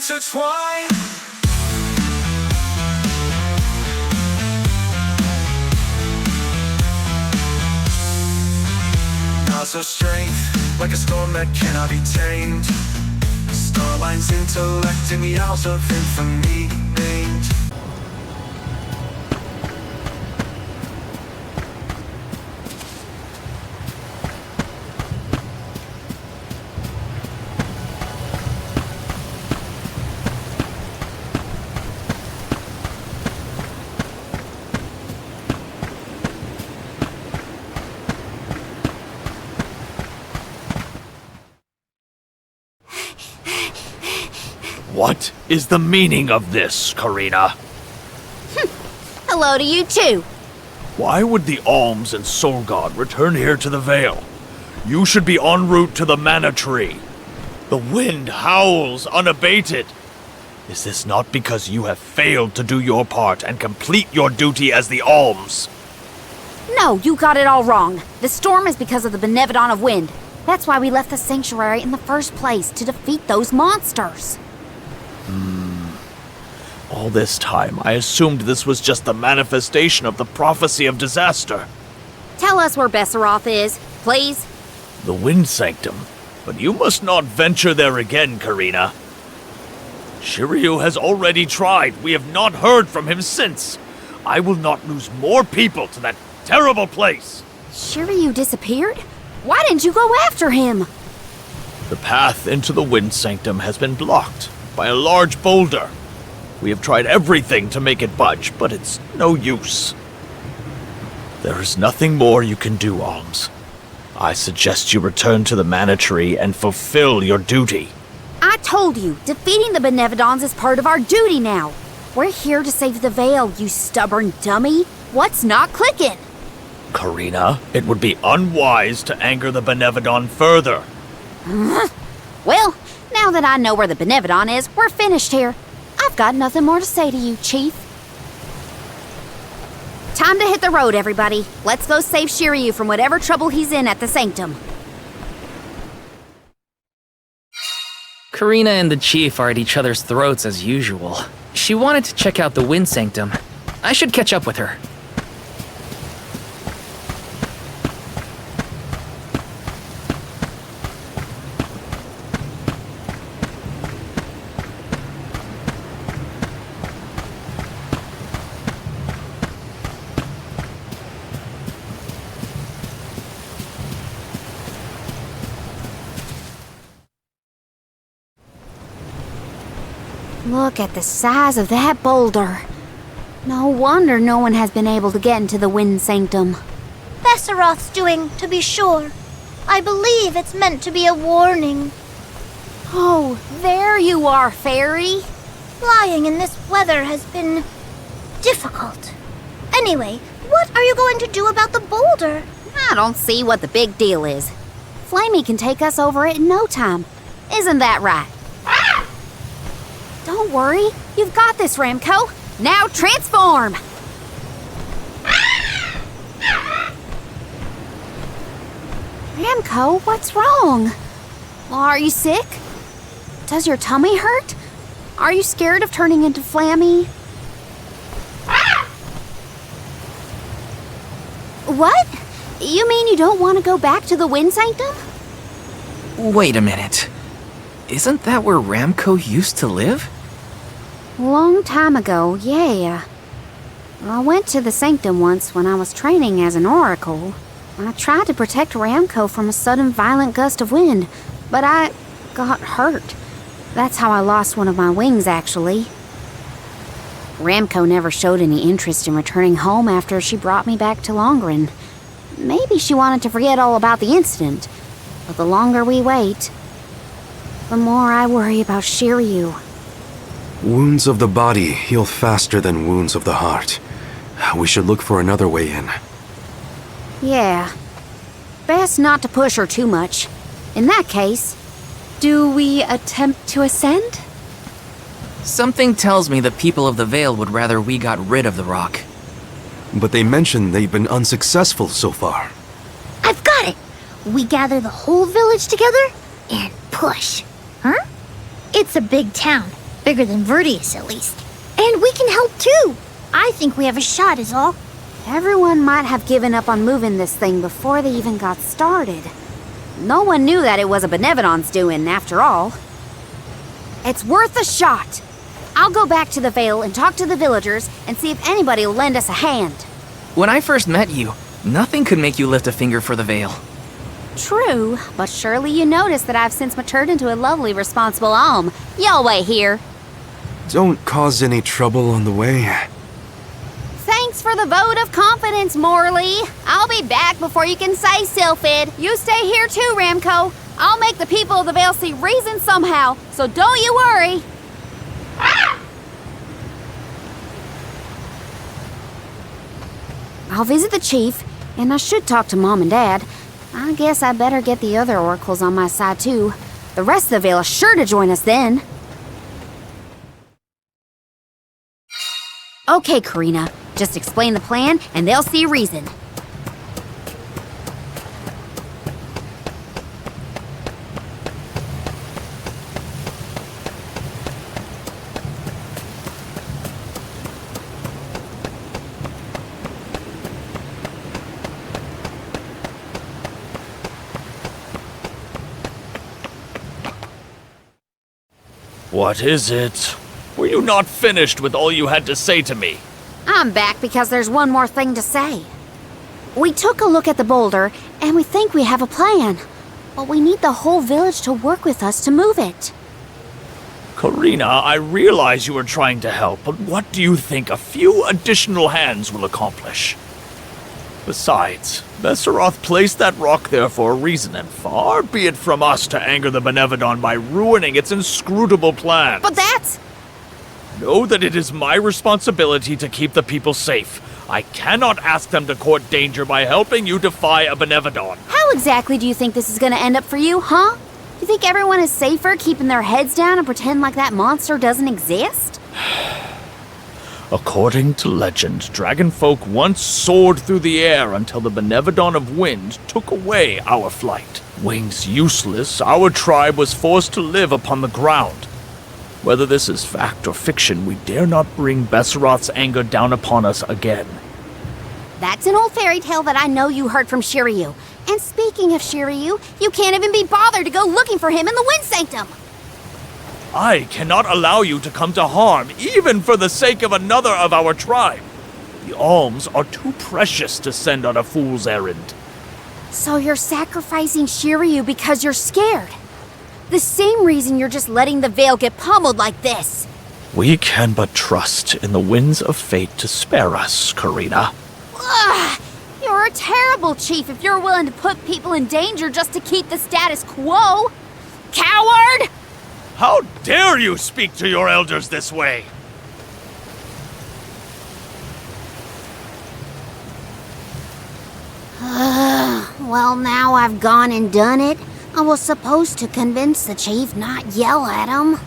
intertwine. Ours are strength, like a storm that cannot be tamed. Starline's intellect in the hours of infamy named. What is the meaning of this, Karina? Hello to you too. Why would the Alms and Soul God return here to the Vale? You should be en route to the Mana Tree. The wind howls unabated. Is this not because you have failed to do your part and complete your duty as the Alms? No, you got it all wrong. The storm is because of the Benevodon of Wind. That's why we left the sanctuary in the first place, to defeat those monsters. All this time, I assumed this was just the manifestation of the prophecy of disaster. Tell us where Besseroth is, please. The Wind Sanctum. But you must not venture there again, Karina. Shiryu has already tried. We have not heard from him since. I will not lose more people to that terrible place. Shiryu disappeared? Why didn't you go after him? The path into the Wind Sanctum has been blocked by a large boulder. We have tried everything to make it budge, but it's no use. There is nothing more you can do, Alms. I suggest you return to the Mana Tree and fulfill your duty. I told you, defeating the Benevodons is part of our duty now. We're here to save the Vale, you stubborn dummy. What's not clicking? Karina, it would be unwise to anger the Benevodon further. Well, now that I know where the Benevodon is, we're finished here. I've got nothing more to say to you, Chief. Time to hit the road, everybody. Let's go save Shiryu from whatever trouble he's in at the Sanctum. Karina and the Chief are at each other's throats as usual. She wanted to check out the Wind Sanctum. I should catch up with her. Look at the size of that boulder. No wonder no one has been able to get into the Wind Sanctum. Besseroth's doing, to be sure. I believe it's meant to be a warning. Oh, there you are, Fairy. Flying in this weather has been difficult. Anyway, what are you going to do about the boulder? I don't see what the big deal is. Flamey can take us over it in no time. Isn't that right? Don't worry. You've got this, Ramco. Now transform! Ramco, what's wrong? Are you sick? Does your tummy hurt? Are you scared of turning into Flammy? What? You mean you don't want to go back to the Wind Sanctum? Wait a minute. Isn't that where Ramco used to live? Long time ago, yeah. I went to the Sanctum once when I was training as an oracle. I tried to protect Ramco from a sudden violent gust of wind, but I got hurt. That's how I lost one of my wings, actually. Ramco never showed any interest in returning home after she brought me back to Longren. Maybe she wanted to forget all about the incident, but the longer we wait, the more I worry about Shiryu. Wounds of the body heal faster than wounds of the heart. We should look for another way in. Yeah. Best not to push her too much. In that case, do we attempt to ascend? Something tells me the people of the Vale would rather we got rid of the rock. But they mentioned they've been unsuccessful so far. I've got it! We gather the whole village together and push. Huh? It's a big town. Bigger than Vertius, at least. And we can help too. I think we have a shot, is all. Everyone might have given up on moving this thing before they even got started. No one knew that it was a Benevodon's doing, after all. It's worth a shot. I'll go back to the Vale and talk to the villagers and see if anybody will lend us a hand. When I first met you, nothing could make you lift a finger for the Vale. True, but surely you noticed that I've since matured into a lovely, responsible alm. Y'all wait here. Don't cause any trouble on the way. Thanks for the vote of confidence, Morley. I'll be back before you can say Sylphid. You stay here too, Ramco. I'll make the people of the Vale see reason somehow, so don't you worry. I'll visit the chief, and I should talk to Mom and Dad. I guess I better get the other oracles on my side too. The rest of the Vale is sure to join us then. Okay, Karina. Just explain the plan, and they'll see reason. What is it? Were you not finished with all you had to say to me? I'm back because there's one more thing to say. We took a look at the boulder, and we think we have a plan. But we need the whole village to work with us to move it. Karina, I realize you are trying to help, but what do you think a few additional hands will accomplish? Besides, Besseroth placed that rock there for a reason, and far be it from us to anger the Benevodon by ruining its inscrutable plans. But that's... Know that it is my responsibility to keep the people safe. I cannot ask them to court danger by helping you defy a Benevodon. How exactly do you think this is gonna end up for you, huh? You think everyone is safer keeping their heads down and pretend like that monster doesn't exist? According to legend, dragonfolk once soared through the air until the Benevodon of Wind took away our flight. Wings useless, our tribe was forced to live upon the ground. Whether this is fact or fiction, we dare not bring Besseroth's anger down upon us again. That's an old fairy tale that I know you heard from Shiryu. And speaking of Shiryu, you can't even be bothered to go looking for him in the Wind Sanctum. I cannot allow you to come to harm, even for the sake of another of our tribe. The alms are too precious to send on a fool's errand. So you're sacrificing Shiryu because you're scared? The same reason you're just letting the Vale get pummeled like this. We can but trust in the winds of fate to spare us, Karina. Ugh! You're a terrible chief if you're willing to put people in danger just to keep the status quo. Coward! How dare you speak to your elders this way? Well, now I've gone and done it. I was supposed to convince the chief, not yell at him.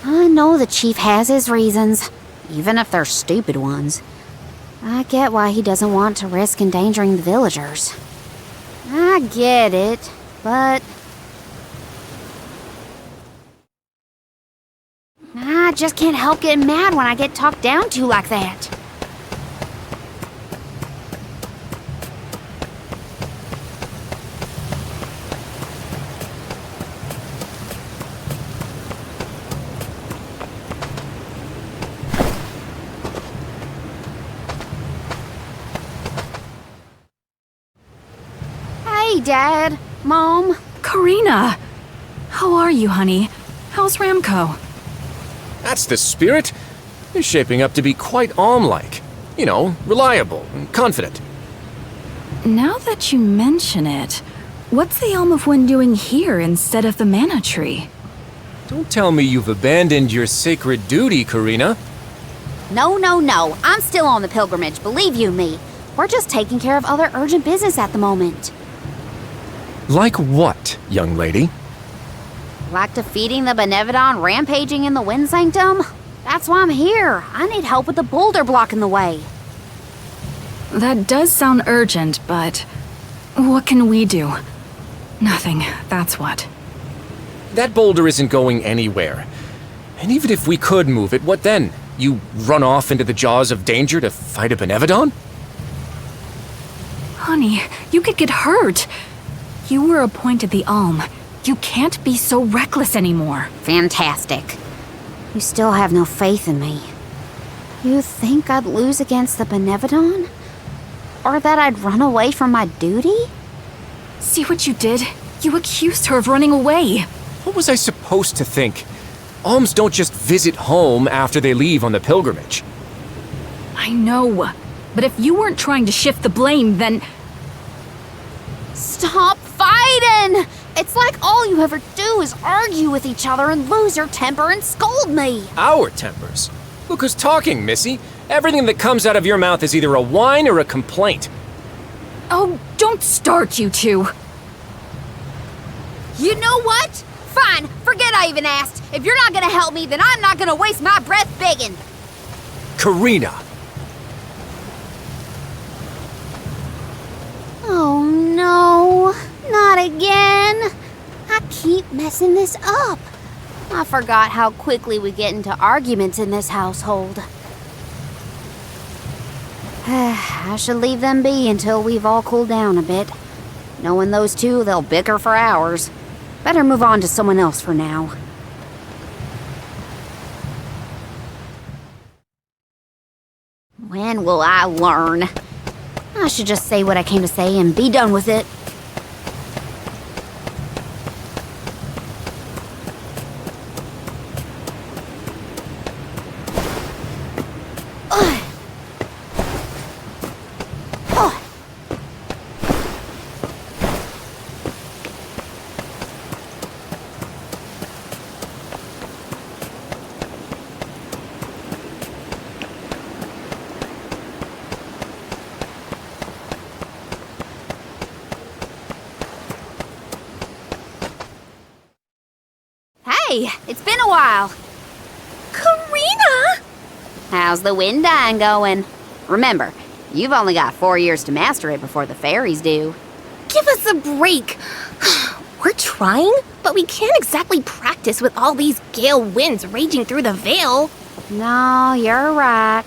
I know the chief has his reasons, even if they're stupid ones. I get why he doesn't want to risk endangering the villagers. I get it, but... I just can't help getting mad when I get talked down to like that. Hey, Dad. Mom. Karina! How are you, honey? How's Ramco? That's the spirit. You're shaping up to be quite Alm-like. You know, reliable and confident. Now that you mention it, what's the Elm of Wind doing here instead of the Mana Tree? Don't tell me you've abandoned your sacred duty, Karina. No. I'm still on the pilgrimage, believe you me. We're just taking care of other urgent business at the moment. Like what, young lady? Like defeating the Benevodon rampaging in the Wind Sanctum? That's why I'm here. I need help with the boulder blocking the way. That does sound urgent, but what can we do? Nothing, that's what. That boulder isn't going anywhere. And even if we could move it, what then? You run off into the jaws of danger to fight a Benevodon? Honey, you could get hurt. You were appointed the Alm. You can't be so reckless anymore. Fantastic. You still have no faith in me. You think I'd lose against the Benevodon? Or that I'd run away from my duty? See what you did? You accused her of running away. What was I supposed to think? Alms don't just visit home after they leave on the pilgrimage. I know. But if you weren't trying to shift the blame, then... Stop fighting! It's like all you ever do is argue with each other and lose your temper and scold me. Our tempers. Look who's talking, Missy. Everything that comes out of your mouth is either a whine or a complaint. Oh, don't start, you two. You know what? Fine, forget I even asked. If you're not gonna help me, then I'm not gonna waste my breath begging. Karina! Oh no, not again. I keep messing this up. I forgot how quickly we get into arguments in this household. I should leave them be until we've all cooled down a bit. Knowing those two, they'll bicker for hours. Better move on to someone else for now. When will I learn? I should just say what I came to say and be done with it. Hey, it's been a while. Karina! How's the wind dying going? Remember, you've only got 4 years to master it before the fairies do. Give us a break. We're trying, but we can't exactly practice with all these gale winds raging through the Vale. No, you're right.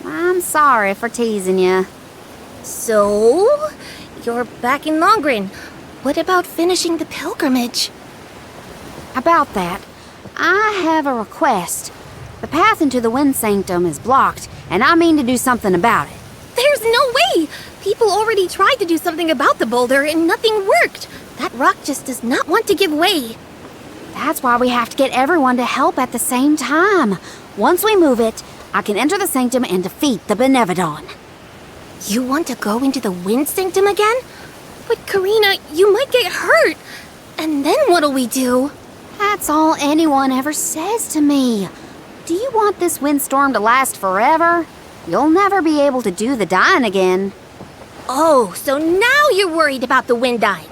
I'm sorry for teasing you. So, you're back in Longren. What about finishing the pilgrimage? About that, I have a request. The path into the Wind Sanctum is blocked, and I mean to do something about it. There's no way! People already tried to do something about the boulder and nothing worked. That rock just does not want to give way. That's why we have to get everyone to help at the same time. Once we move it, I can enter the sanctum and defeat the Benevodon. You want to go into the Wind Sanctum again? But Karina, you might get hurt. And then what'll we do? That's all anyone ever says to me. Do you want this windstorm to last forever? You'll never be able to do the dying again. Oh, so now you're worried about the wind dying.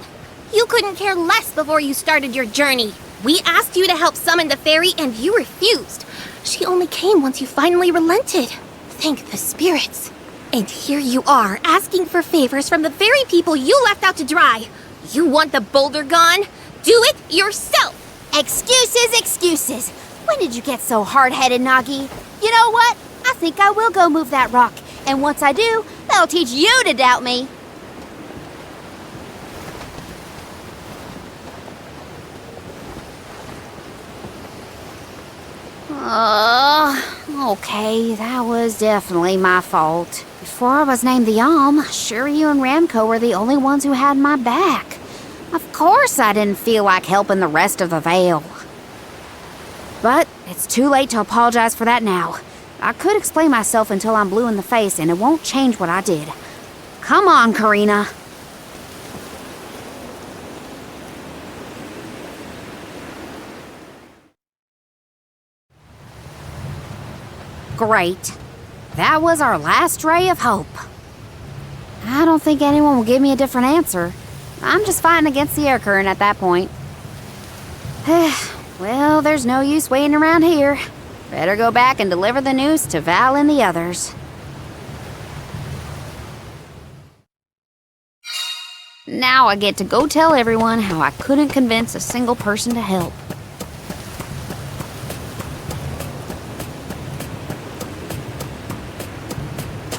You couldn't care less before you started your journey. We asked you to help summon the fairy and you refused. She only came once you finally relented. Thank the spirits. And here you are, asking for favors from the very people you left out to dry. You want the boulder gone? Do it yourself! Excuses, excuses. When did you get so hard-headed, Nagi? You know what? I think I will go move that rock. And once I do, that'll teach you to doubt me. Okay, that was definitely my fault. Before I was named the Alm, sure you and Ramco were the only ones who had my back. Of course I didn't feel like helping the rest of the Vale. But it's too late to apologize for that now. I could explain myself until I'm blue in the face, and it won't change what I did. Come on, Karina. Great. That was our last ray of hope. I don't think anyone will give me a different answer. I'm just fighting against the air current at that point. Well, there's no use waiting around here. Better go back and deliver the news to Val and the others. Now I get to go tell everyone how I couldn't convince a single person to help.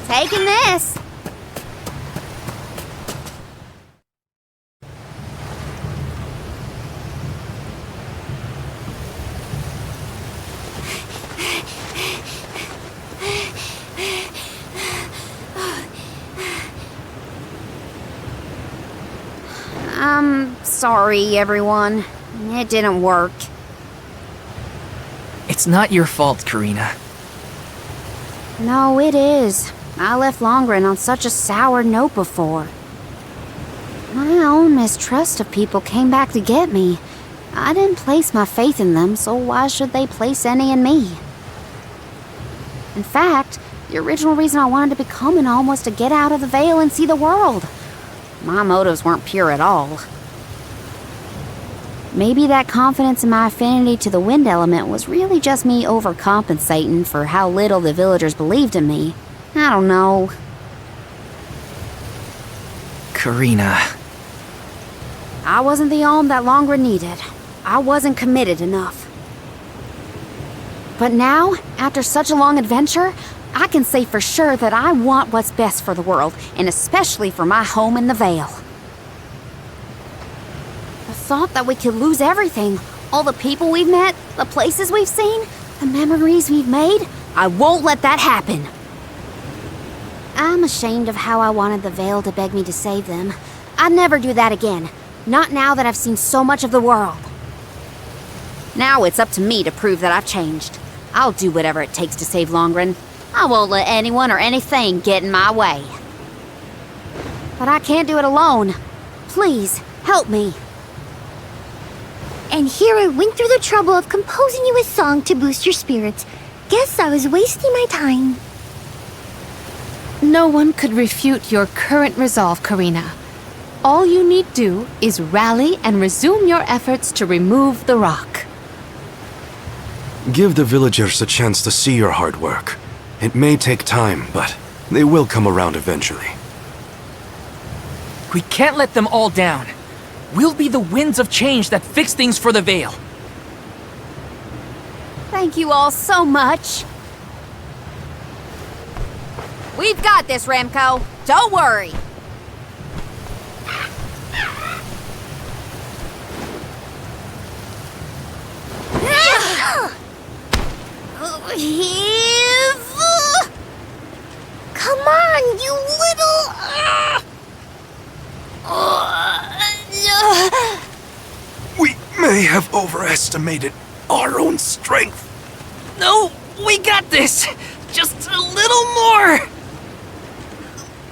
Taking this. I'm sorry, everyone. It didn't work. It's not your fault, Karina. No, it is. I left Longren on such a sour note before. My own mistrust of people came back to get me. I didn't place my faith in them, so why should they place any in me? In fact, the original reason I wanted to become an Alm was to get out of the Veil and see the world. My motives weren't pure at all. Maybe that confidence in my affinity to the wind element was really just me overcompensating for how little the villagers believed in me. I don't know. Karina. I wasn't the Alm that Longren needed. I wasn't committed enough. But now, after such a long adventure, I can say for sure that I want what's best for the world, and especially for my home in the Vale. The thought that we could lose everything, all the people we've met, the places we've seen, the memories we've made, I won't let that happen. I'm ashamed of how I wanted the Vale to beg me to save them. I'd never do that again, not now that I've seen so much of the world. Now it's up to me to prove that I've changed. I'll do whatever it takes to save Longren. I won't let anyone or anything get in my way. But I can't do it alone. Please, help me. And here I went through the trouble of composing you a song to boost your spirits. Guess I was wasting my time. No one could refute your current resolve, Karina. All you need do is rally and resume your efforts to remove the rock. Give the villagers a chance to see your hard work. It may take time, but they will come around eventually. We can't let them all down. We'll be the winds of change that fix things for the Vale. Thank you all so much. We've got this, Remco. Don't worry. Come on, you little... We may have overestimated our own strength. No, we got this! Just a little more!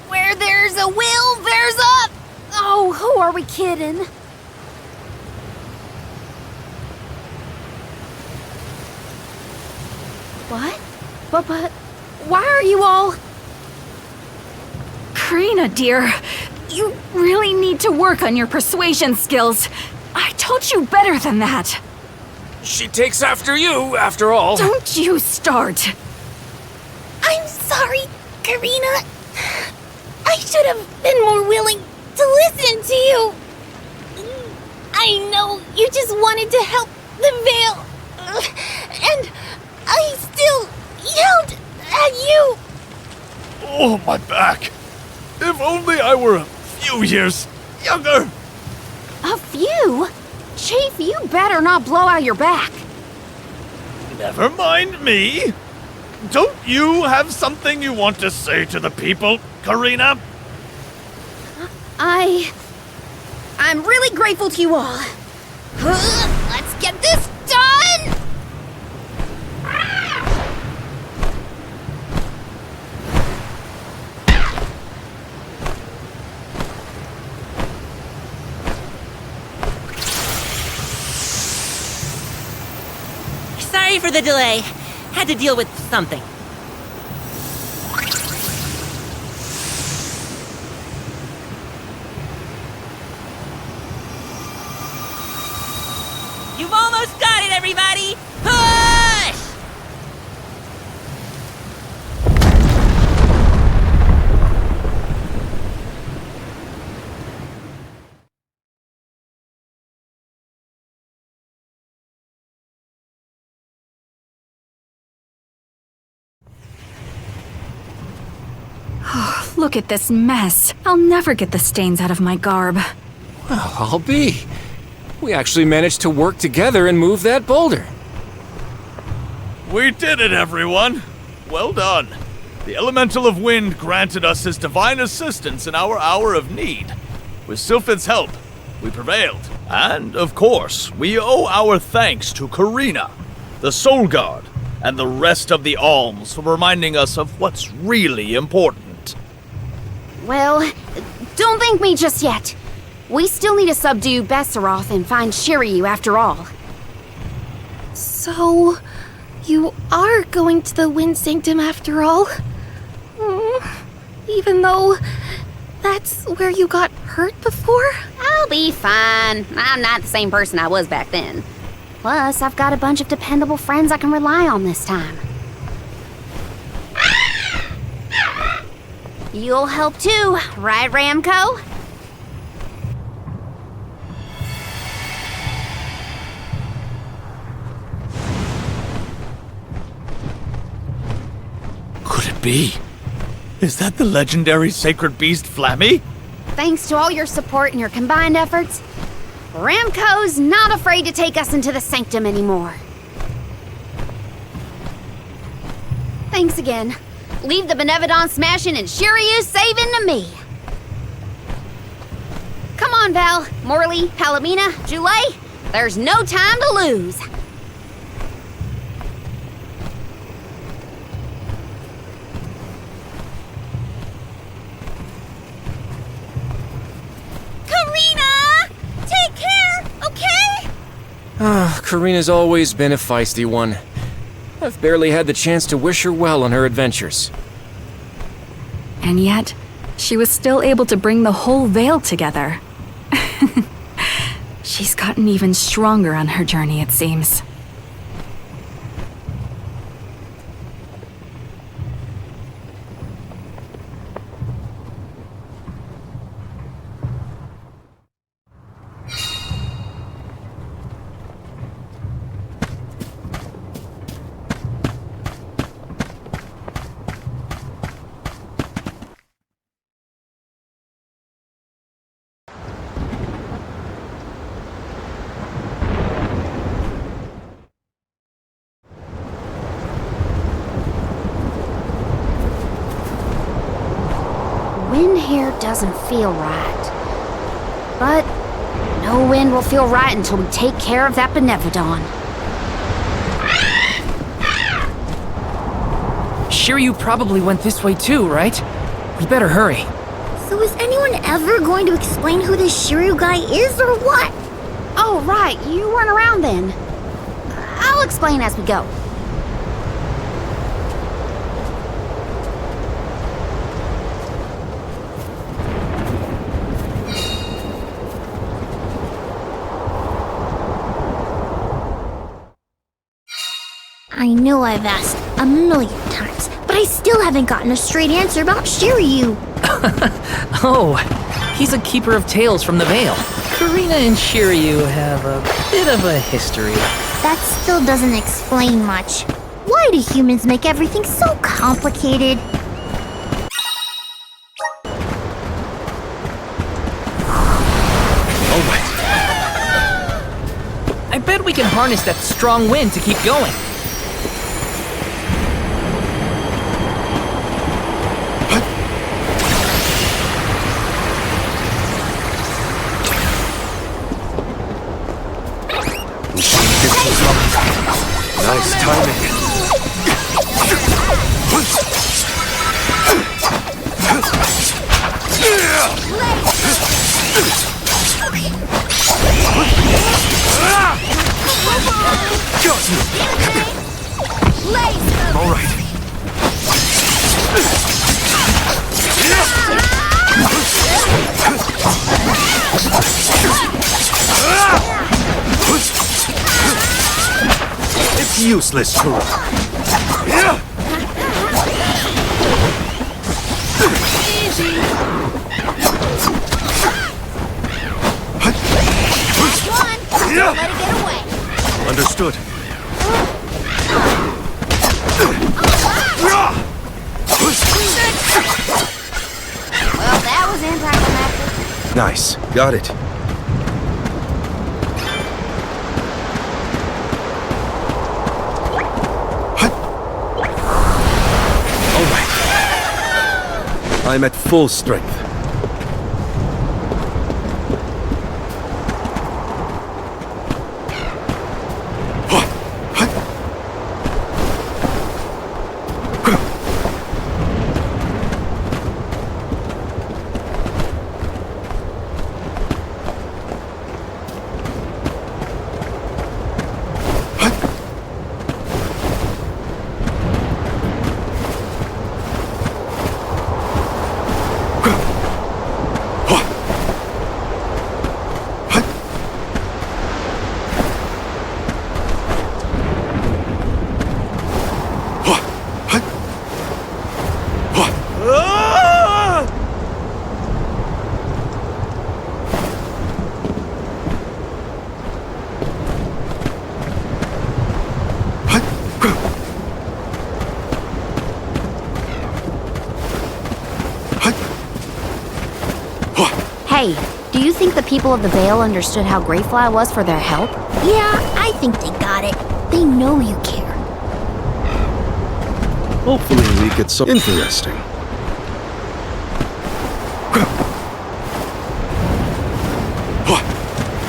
Where there's a will, there's a... Oh, who are we kidding? What? But, why are you all... Karina, dear, you really need to work on your persuasion skills. I told you better than that. She takes after you, after all. Don't you start. I'm sorry, Karina. I should have been more willing to listen to you. I know you just wanted to help the Vale. And I still yelled at you. Oh, my back! If only I were a few years younger! A few? Chief, you better not blow out your back. Never mind me. Don't you have something you want to say to the people, Karina? I'm really grateful to you all. Let's get this done! Sorry for the delay. Had to deal with something. You've almost got it, everybody! Push! Look at this mess. I'll never get the stains out of my garb. Well, I'll be. We actually managed to work together and move that boulder. We did it, everyone! Well done. The Elemental of Wind granted us his divine assistance in our hour of need. With Sylphid's help, we prevailed. And, of course, we owe our thanks to Karina, the Soul Guard, and the rest of the Alms for reminding us of what's really important. Well, don't thank me just yet. We still need to subdue Besseroth and find Shiryu after all. So, you are going to the Wind Sanctum after all? Even though that's where you got hurt before? I'll be fine. I'm not the same person I was back then. Plus, I've got a bunch of dependable friends I can rely on this time. You'll help too, right, Ramco? Could it be? Is that the legendary sacred beast Flammy? Thanks to all your support and your combined efforts, Ramco's not afraid to take us into the Sanctum anymore. Thanks again. Leave the Benevodon smashing and Shiryu saving to me. Come on, Val, Morley, Palomina, Joulet. There's no time to lose. Karina's always been a feisty one. I've barely had the chance to wish her well on her adventures. And yet, she was still able to bring the whole Vale together. She's gotten even stronger on her journey, it seems. Wind here doesn't feel right. But no wind will feel right until we take care of that Benevodon. Shiryu probably went this way too, right? We better hurry. So is anyone ever going to explain who this Shiryu guy is or what? Oh, right, you weren't around then. I'll explain as we go. I know I've asked a million times, but I still haven't gotten a straight answer about Shiryu. Oh, he's a keeper of tales from the Vale. Karina and Shiryu have a bit of a history. That still doesn't explain much. Why do humans make everything so complicated? I bet we can harness that strong wind to keep going. Nice timing. All right. It's useless, Kuro. Let it get away. Understood. Nice. Got it. All right. I'm at full strength. Hey, do you think the people of the Vale understood how grateful I was for their help? Yeah, I think they got it. They know you care. Hopefully we get some interesting.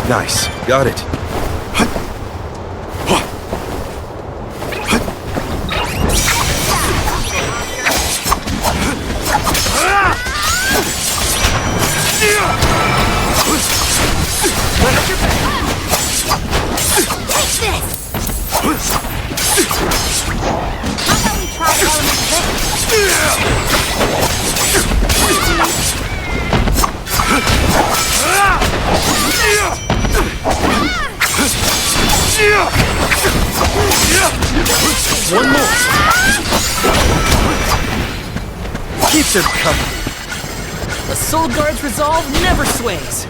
Nice. Got it. One more. Keep them coming. The Soul Guard's resolve never sways.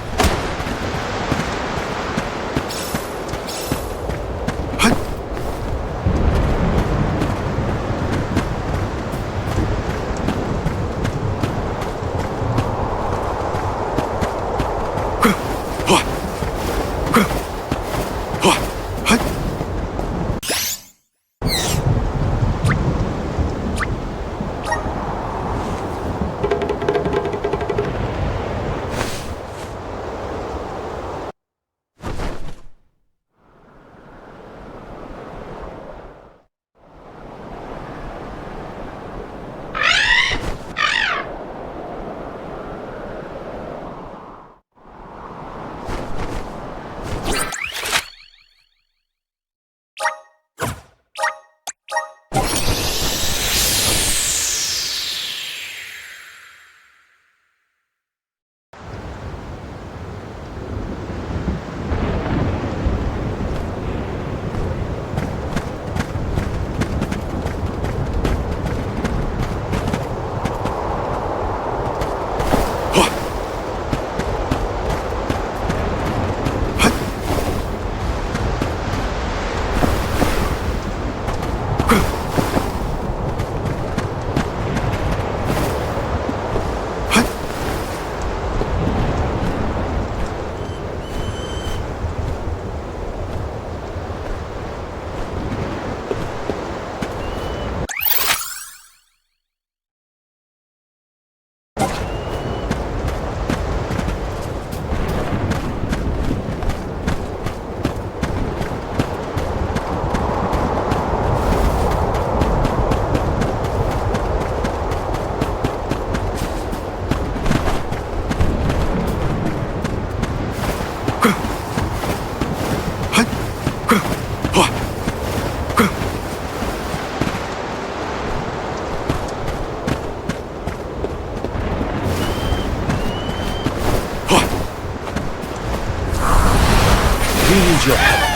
We need your help.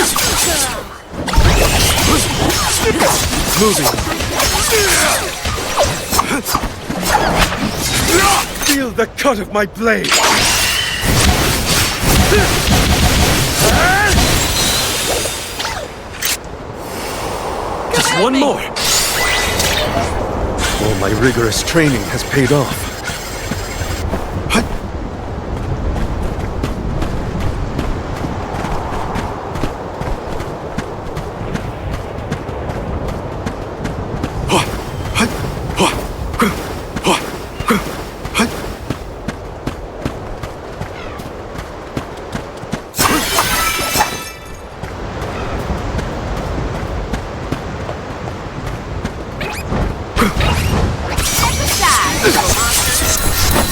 Take on. Moving. Feel the cut of my blade. Just one more. All my rigorous training has paid off.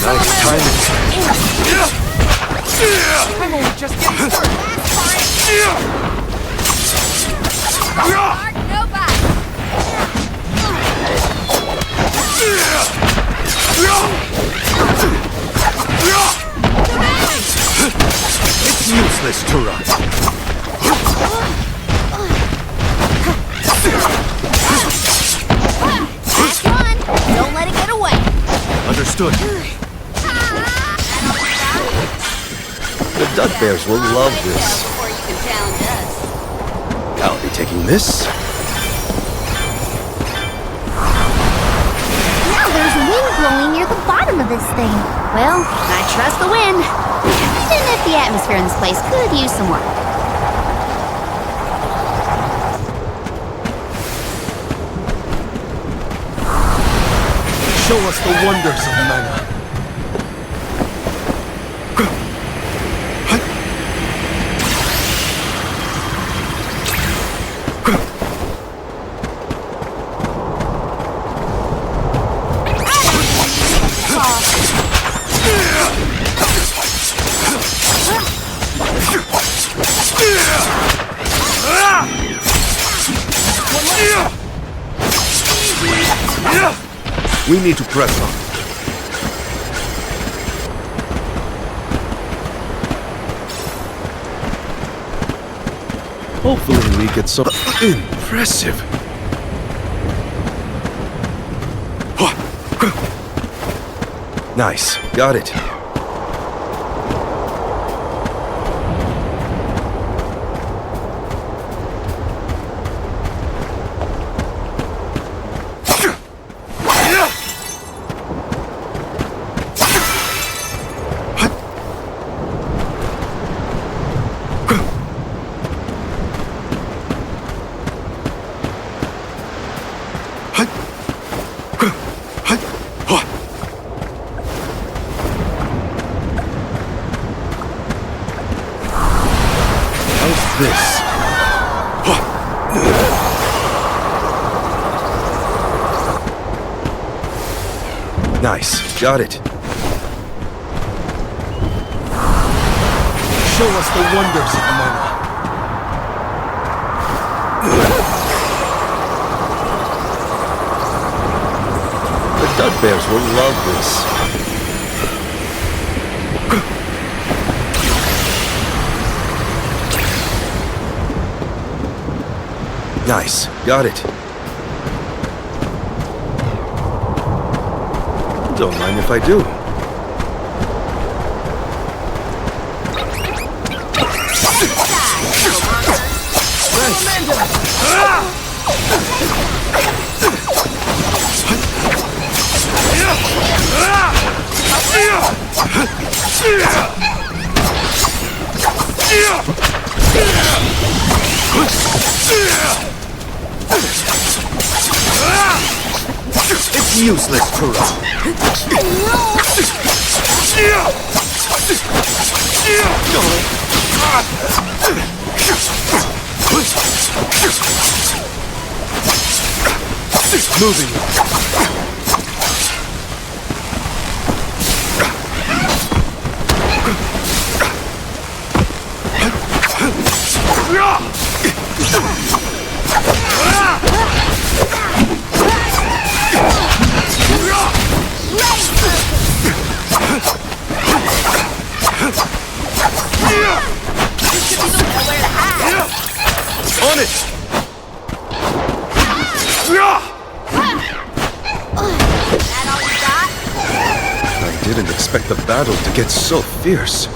Nice timing. I'm only just getting started. It's useless to run. Last one. Don't let it get away. Understood. The Duck Bears will love this. Before you can challenge us. I'll be taking this. Now there's wind blowing near the bottom of this thing. Well, I trust the wind. Even if the atmosphere in this place could use some work. Show us the wonders of mana. We need to press on. Hopefully we get some impressive. Nice, got it. This. Nice, got it. Show us the wonders of mana. The Duck Bears will love this. Nice, got it. Don't mind if I do. It's useless to run. Moving. On it! didn't expect the battle to get so fierce.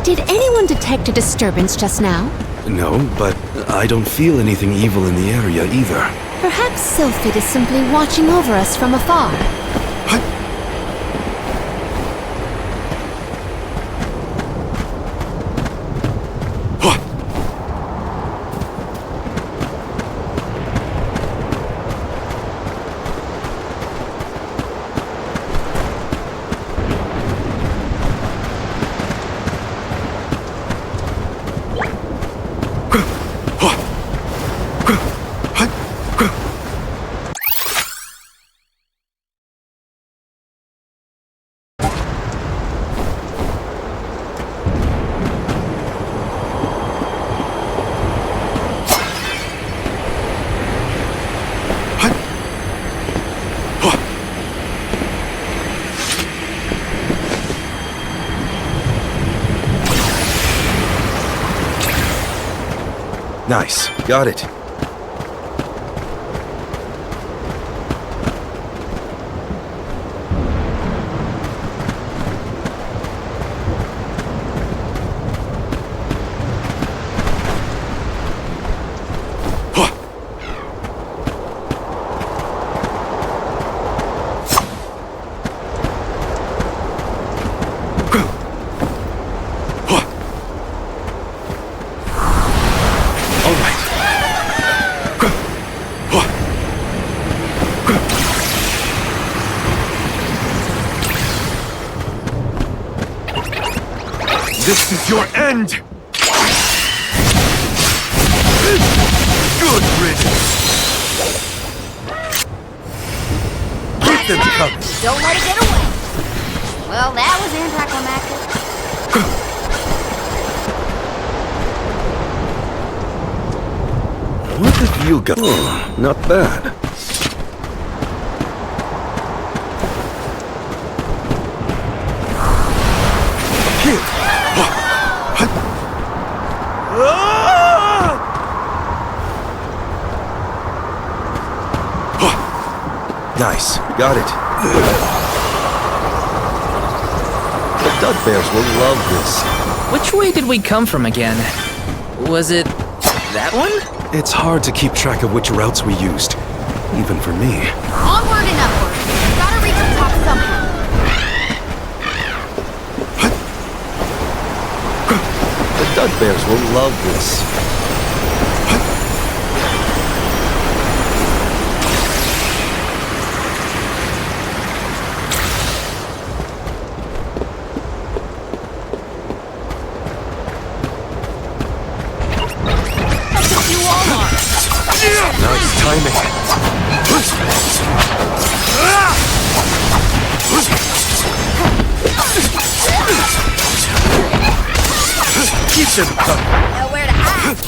Did anyone detect a disturbance just now? No, but I don't feel anything evil in the area either. Perhaps Sylphid is simply watching over us from afar. Nice. Got it. This is your end! Good riddance! Keep them coming! Don't let it get away. Well, that was anticlimactic. What have you got? Oh, not bad. Nice. Got it. The Dugbears will love this. Which way did we come from again? Was it that one? It's hard to keep track of which routes we used, even for me. Onward and upward. Gotta reach the top somehow. The Dugbears will love this. Nice timing. Keep them coming. Nowhere to hide.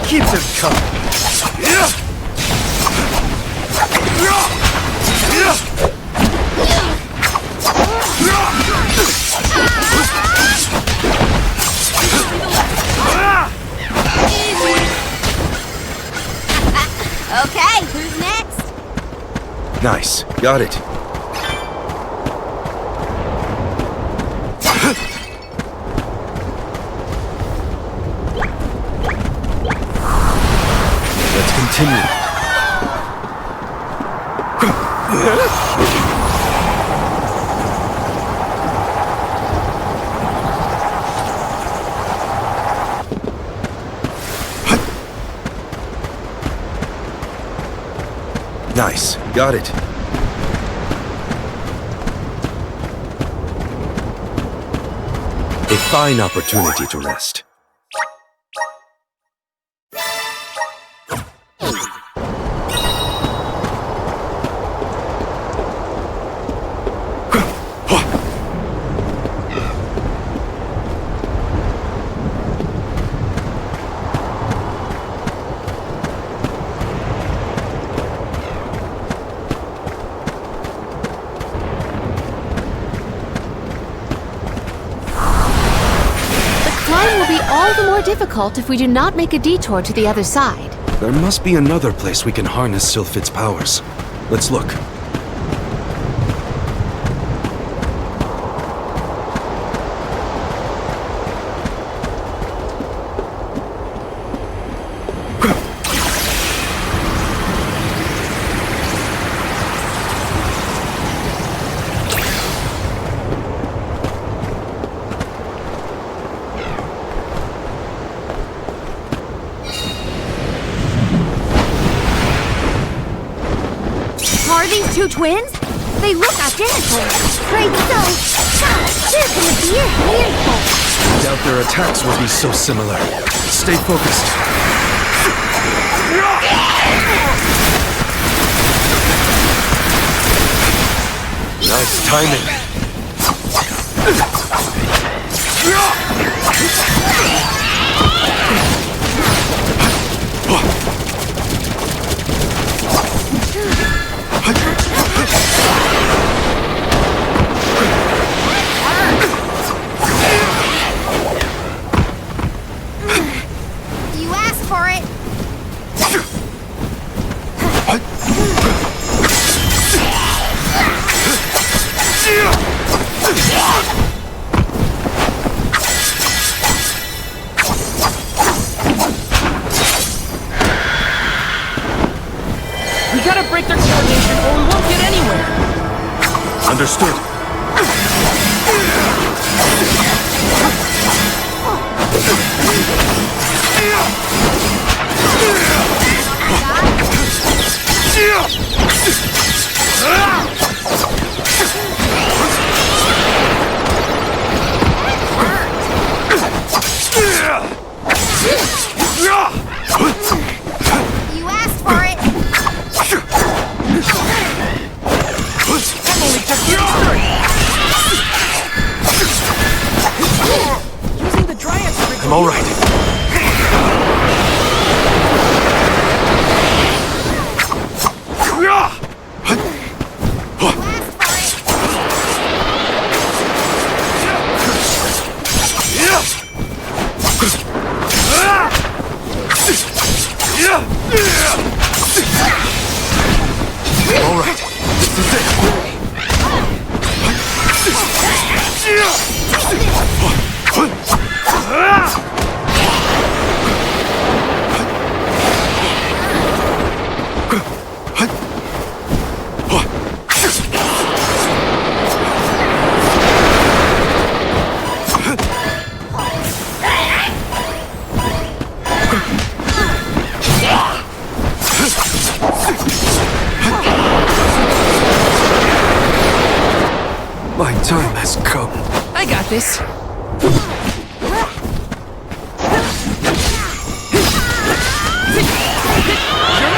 Keep them coming! Okay, who's next? Nice. Got it. Let's continue. Nice. Got it. A fine opportunity to rest. difficult if we do not make a detour to the other side. There must be another place we can harness Sylphid's powers. Let's look. Are these two twins? They look identical. Great so. Gosh, they're gonna be a handful. I doubt their attacks will be so similar. Stay focused. Nice timing. You asked for it. We gotta break their coordination or we won't get anywhere. Understood. You asked for it. I'm only just getting started. Using the Dryad Sprig. I'm all right. All right. This is it. My time has come. I got this. You're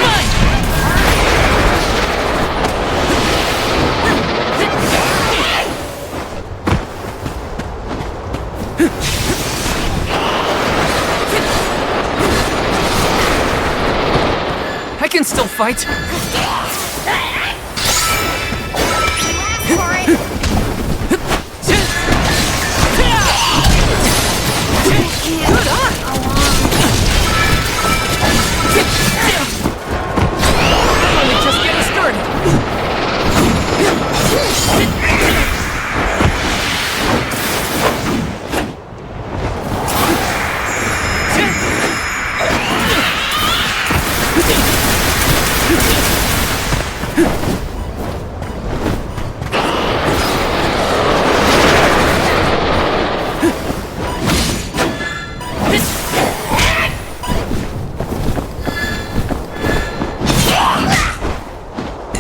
mine! I can still fight. Good on! I'm only just getting started.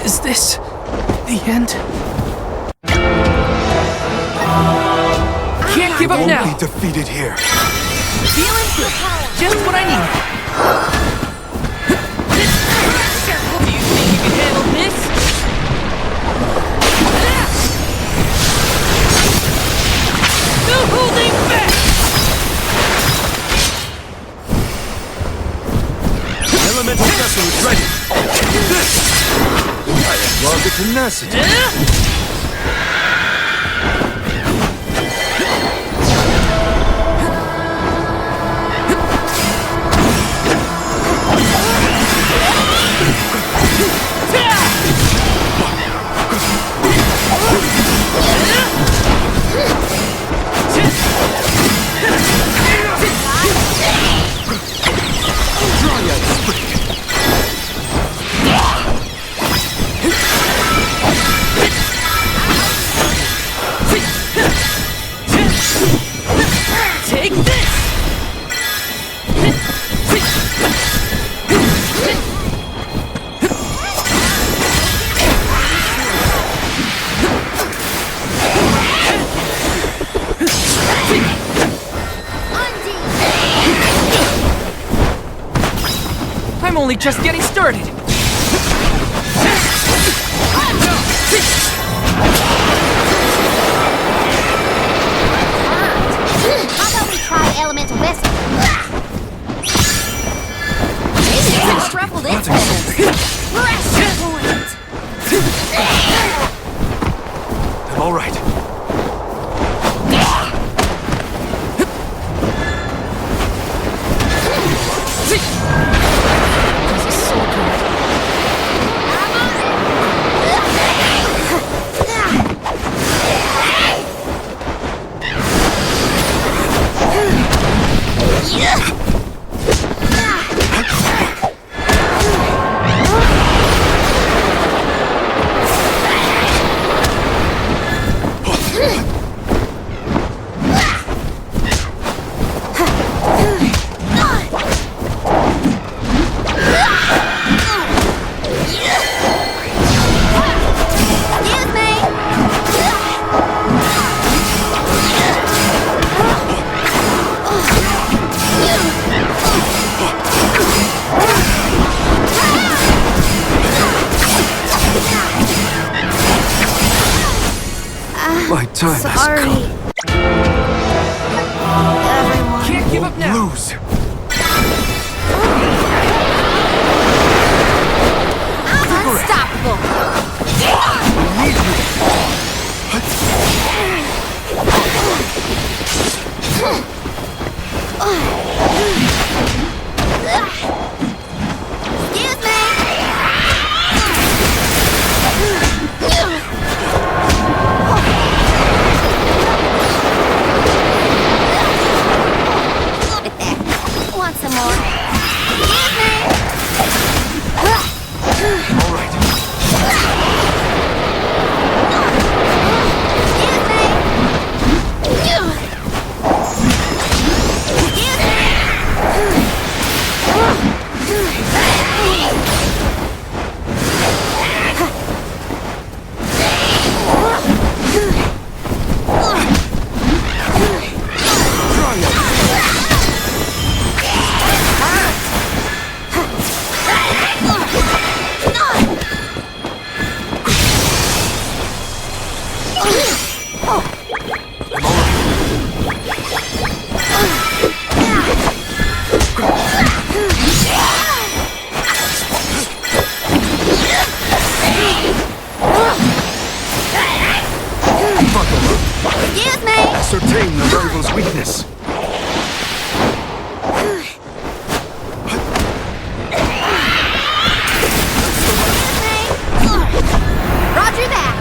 Is this the end? Can't give up Won't now. be defeated here. Feeling good. Just what I need. Do you think you can handle this? No holding back! Elemental vessel is ready. This! I applaud the tenacity. I'm only just getting started. How about we try elemental vessel? Maybe it's ruffled its feathers. Pressure point! I'm all right. This is so good. My time Sorry. has come. Everyone. Can't give up now. Lose. Unstoppable! Excuse me! Want some more? Excuse me! All right. Excuse me! Ascertain the rival's weakness. Roger that!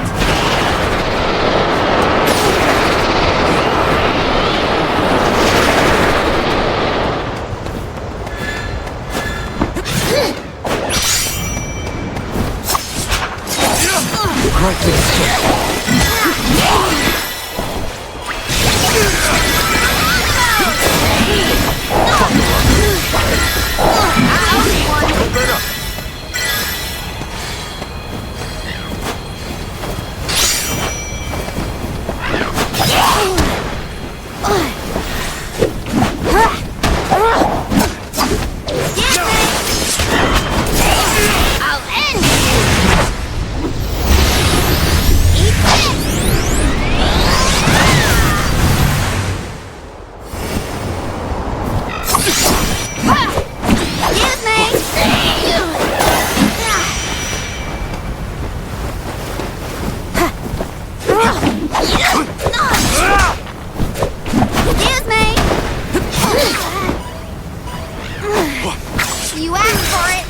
Rightly so. I'll end you! Eat this! Excuse me! Excuse me! You asked for it!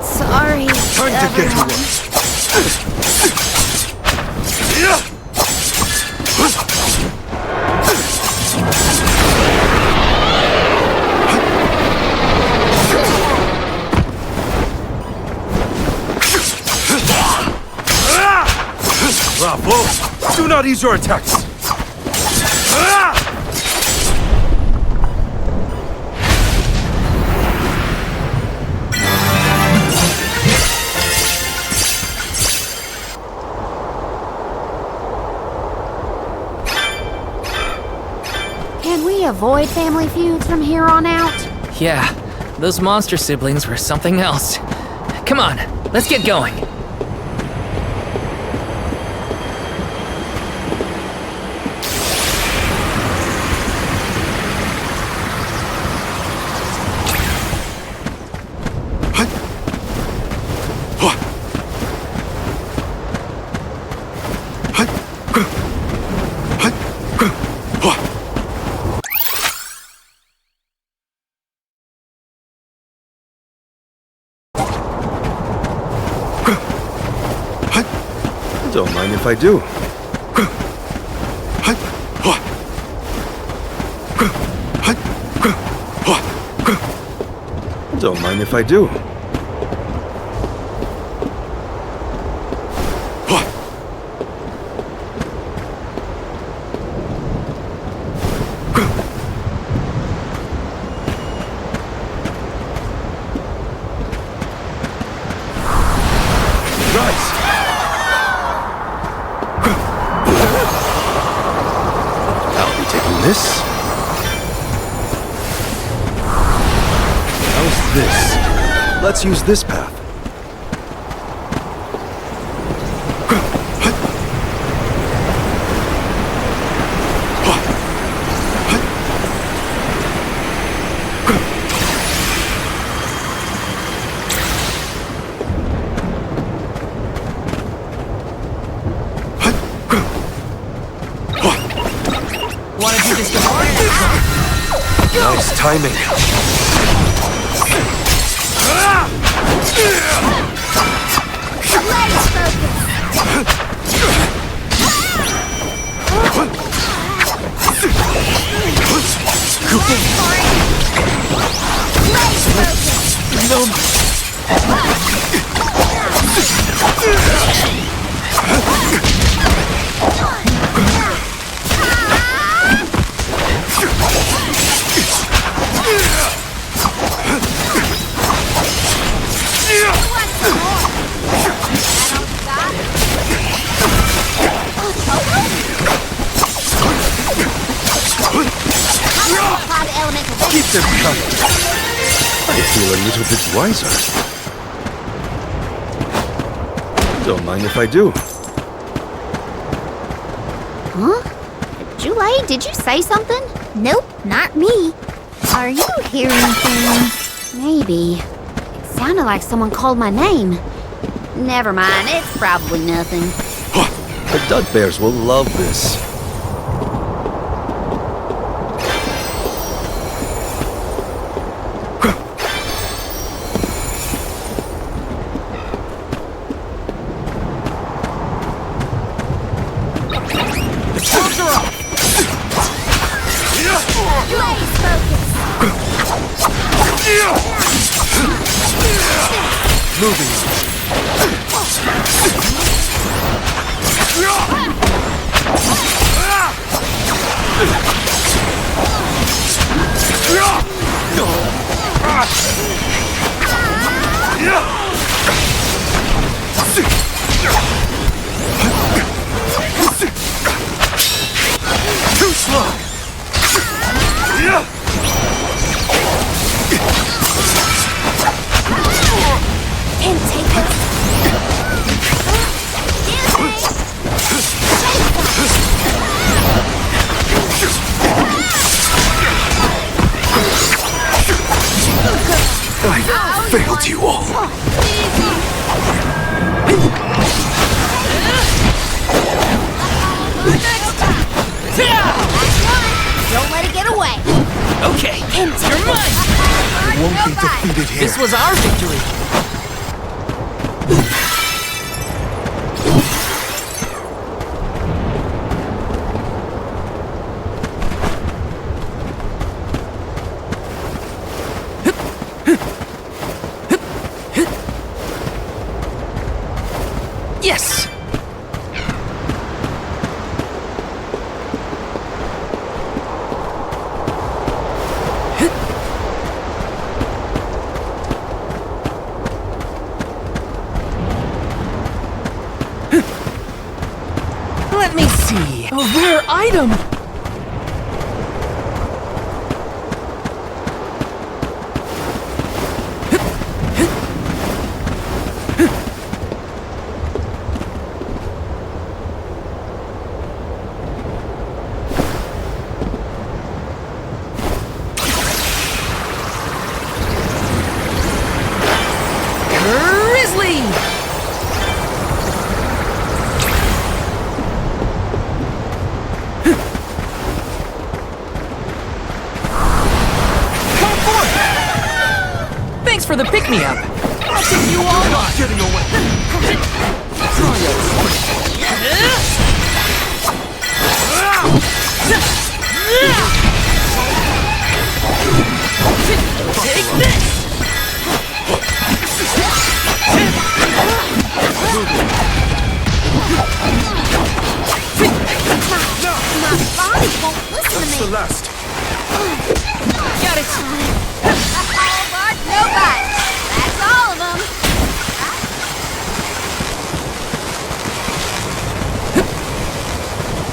Sorry. Time to get to everyone. work. Bravo! Do not use your attacks! avoid family feuds from here on out? Yeah, those monster siblings were something else. Come on, let's get going. Don't mind if I do. Don't mind if I do. This? How's this? Let's use this path. Nice timing. Keep them coming. I feel a little bit wiser. Don't mind if I do. Huh? Jule, did you say something? Nope, not me. Are you hearing things? Maybe. It sounded like someone called my name. Never mind, it's probably nothing. The Dud Bears will love this. Too slow! Can't take this. I failed you all. Don't let it get away. Okay, you're mine. Won't be defeated here. This was our victory. Yes! Let me see. A rare item! for the pick-me-up. I'll take you all on. Getting away. Take this! My body won't listen to me. Celeste. Got it! All bark, no bite. That's all of them.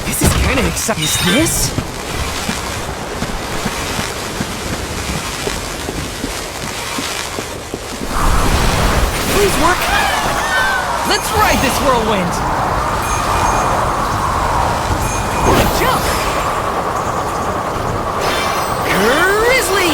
This is kind of exciting. Is this? Please work. Let's ride this whirlwind. Jump. Grizzly.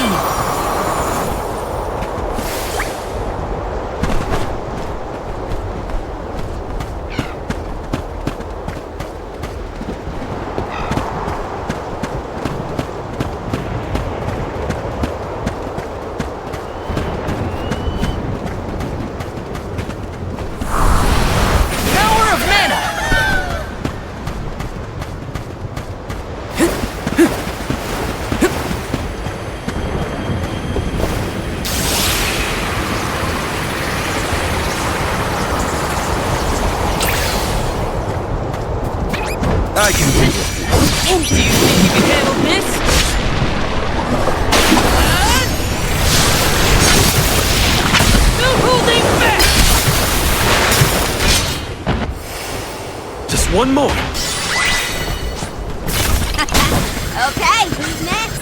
Power of mana. I can do it. Do you think you can handle this? No holding back! Just one more. Okay, who's next?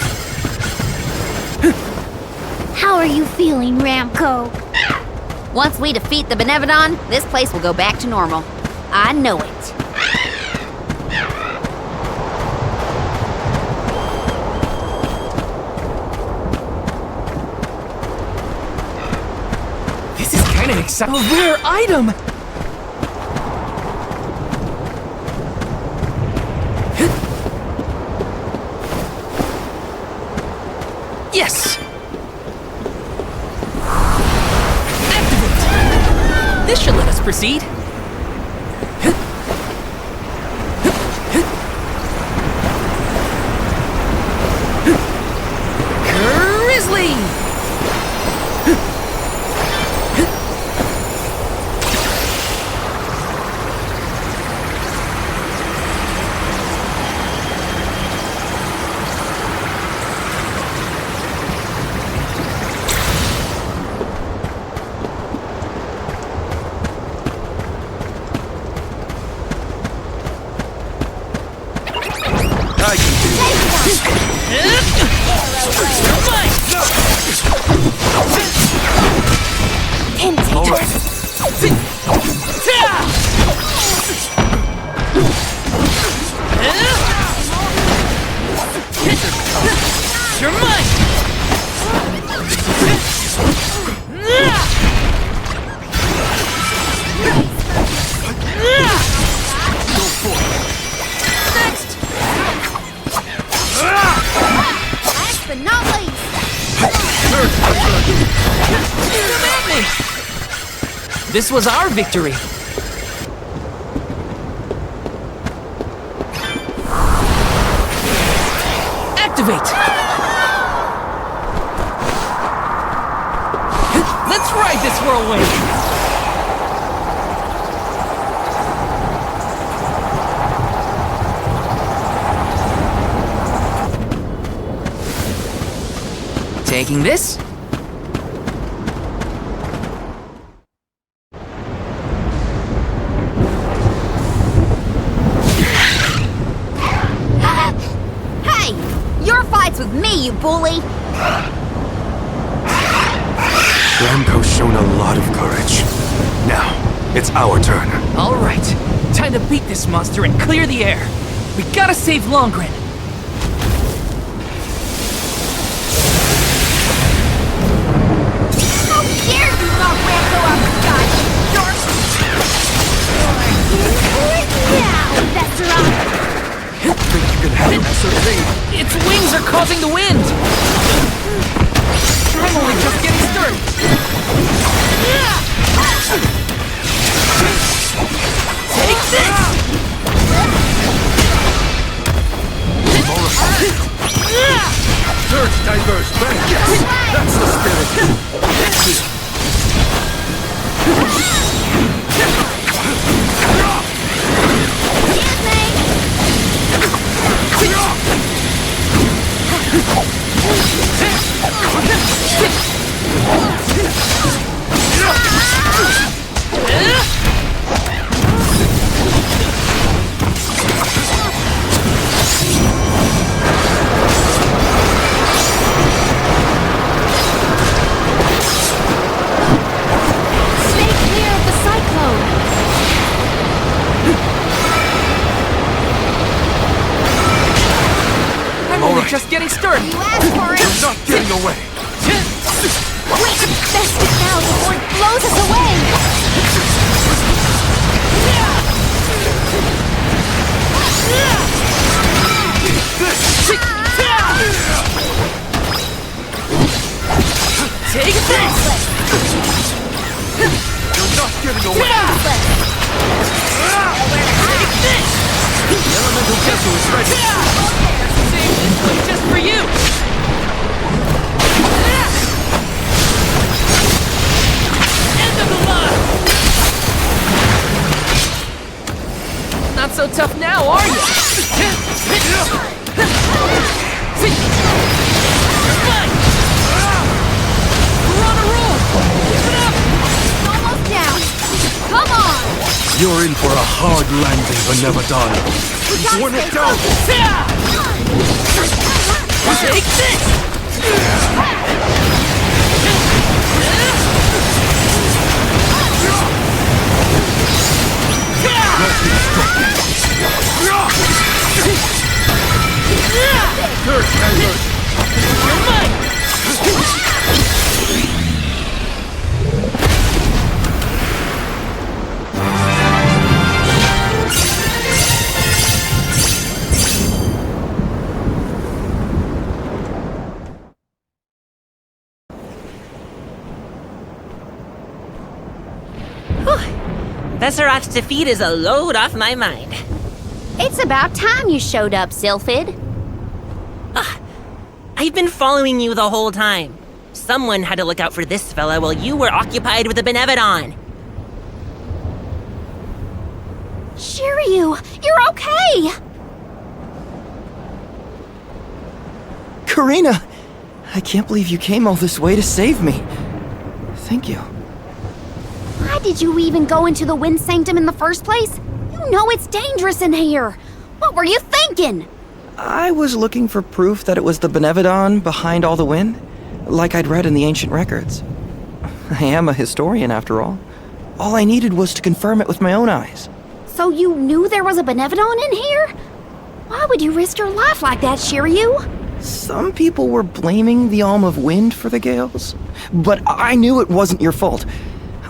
How are you feeling, Ramco? Once we defeat the Benevodon, this place will go back to normal. I know it. This is kind of exciting. A rare item! Yes! Activate! This should let us proceed. Grizzly! I can do it. All right. You're mine! Next! Last but not least. Come at me! This was our victory. Activate! Let's ride this whirlwind! Taking this? Hey! Your fight's with me, you bully! Ramco's shown a lot of courage. Now, it's our turn. All right, time to beat this monster and clear the air. We gotta save Longren. How dare you knock Ramco out the sky, you dork! Now, that's right! Think you can handle SOD? Its wings are causing the wind. I'm only just getting started. Take this! Dirt diverse back. That's the spirit. Stay clear of the cyclone. I'm only just getting started. You asked for it. Not getting away. Wait, best it now before it blows us away. Take this! You're not getting away. Take this! The elemental vessel is ready. Save this one just for you! End of the line! Not so tough now, are you? Fine! We're on a roll! Keep it up! Almost down. Come on. You're in for a hard landing, Benevodon. When it down. Take this! Dirt diverse. You're mine! Besseroth's defeat is a load off my mind. It's about time you showed up, Sylphid. I've been following you the whole time. Someone had to look out for this fella while you were occupied with the Benevodon. Shiryu, you're okay. Karina! I can't believe you came all this way to save me. Thank you. Why did you even go into the Wind Sanctum in the first place? You know it's dangerous in here. What were you thinking? I was looking for proof that it was the Benevodon behind all the wind, like I'd read in the ancient records. I am a historian, after all. All I needed was to confirm it with my own eyes. So you knew there was a Benevodon in here? Why would you risk your life like that, Shiryu? Some people were blaming the Alm of Wind for the gales, but I knew it wasn't your fault.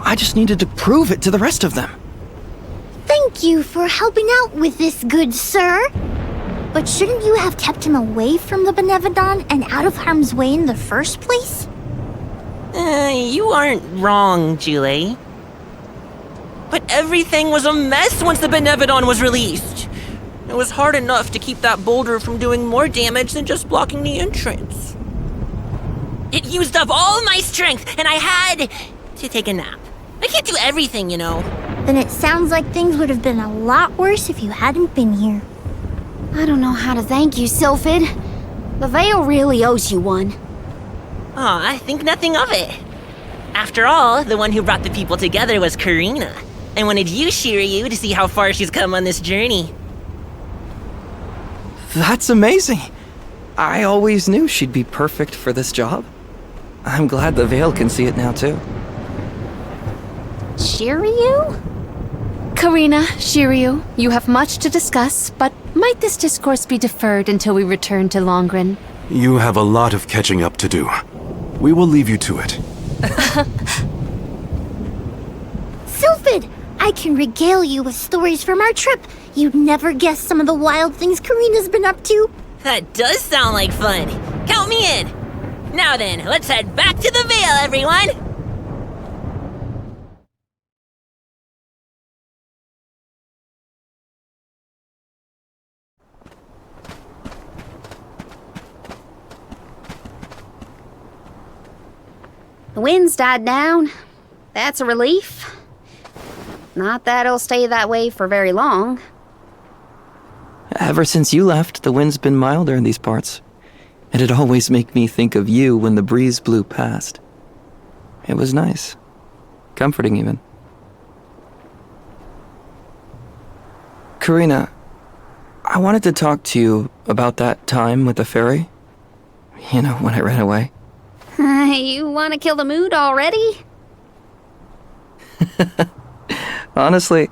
I just needed to prove it to the rest of them. Thank you for helping out with this, good sir. But shouldn't you have kept him away from the Benevodon and out of harm's way in the first place? You aren't wrong, Jule. But everything was a mess once the Benevodon was released. It was hard enough to keep that boulder from doing more damage than just blocking the entrance. It used up all my strength, and I had to take a nap. I can't do everything, you know. Then it sounds like things would have been a lot worse if you hadn't been here. I don't know how to thank you, Sylphid. The Veil really owes you one. Aw, I think nothing of it. After all, the one who brought the people together was Karina. I wanted you, Shiryu, to see how far she's come on this journey. That's amazing. I always knew she'd be perfect for this job. I'm glad the Veil can see it now, too. Shiryu? Karina, Shiryu, you have much to discuss, but might this discourse be deferred until we return to Longren? You have a lot of catching up to do. We will leave you to it. Sylphid, I can regale you with stories from our trip. You'd never guess some of the wild things Karina's been up to. That does sound like fun. Count me in. Now then, let's head back to the Veil, everyone. The wind's died down. That's a relief. Not that it'll stay that way for very long. Ever since you left, the wind's been milder in these parts. It'd always make me think of you when the breeze blew past. It was nice. Comforting, even. Karina, I wanted to talk to you about that time with the fairy. You know, when I ran away. You want to kill the mood already? Honestly,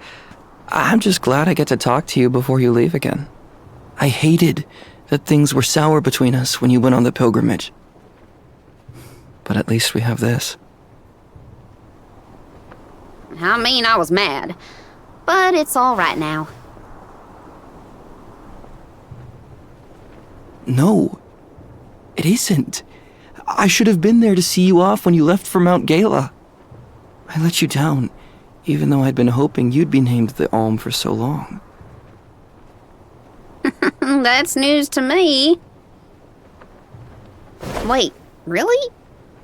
I'm just glad I get to talk to you before you leave again. I hated that things were sour between us when you went on the pilgrimage. But at least we have this. I mean, I was mad. But it's all right now. No, it isn't. I should have been there to see you off when you left for Mount Gala. I let you down, even though I'd been hoping you'd be named the Alm for so long. That's news to me. Wait, really?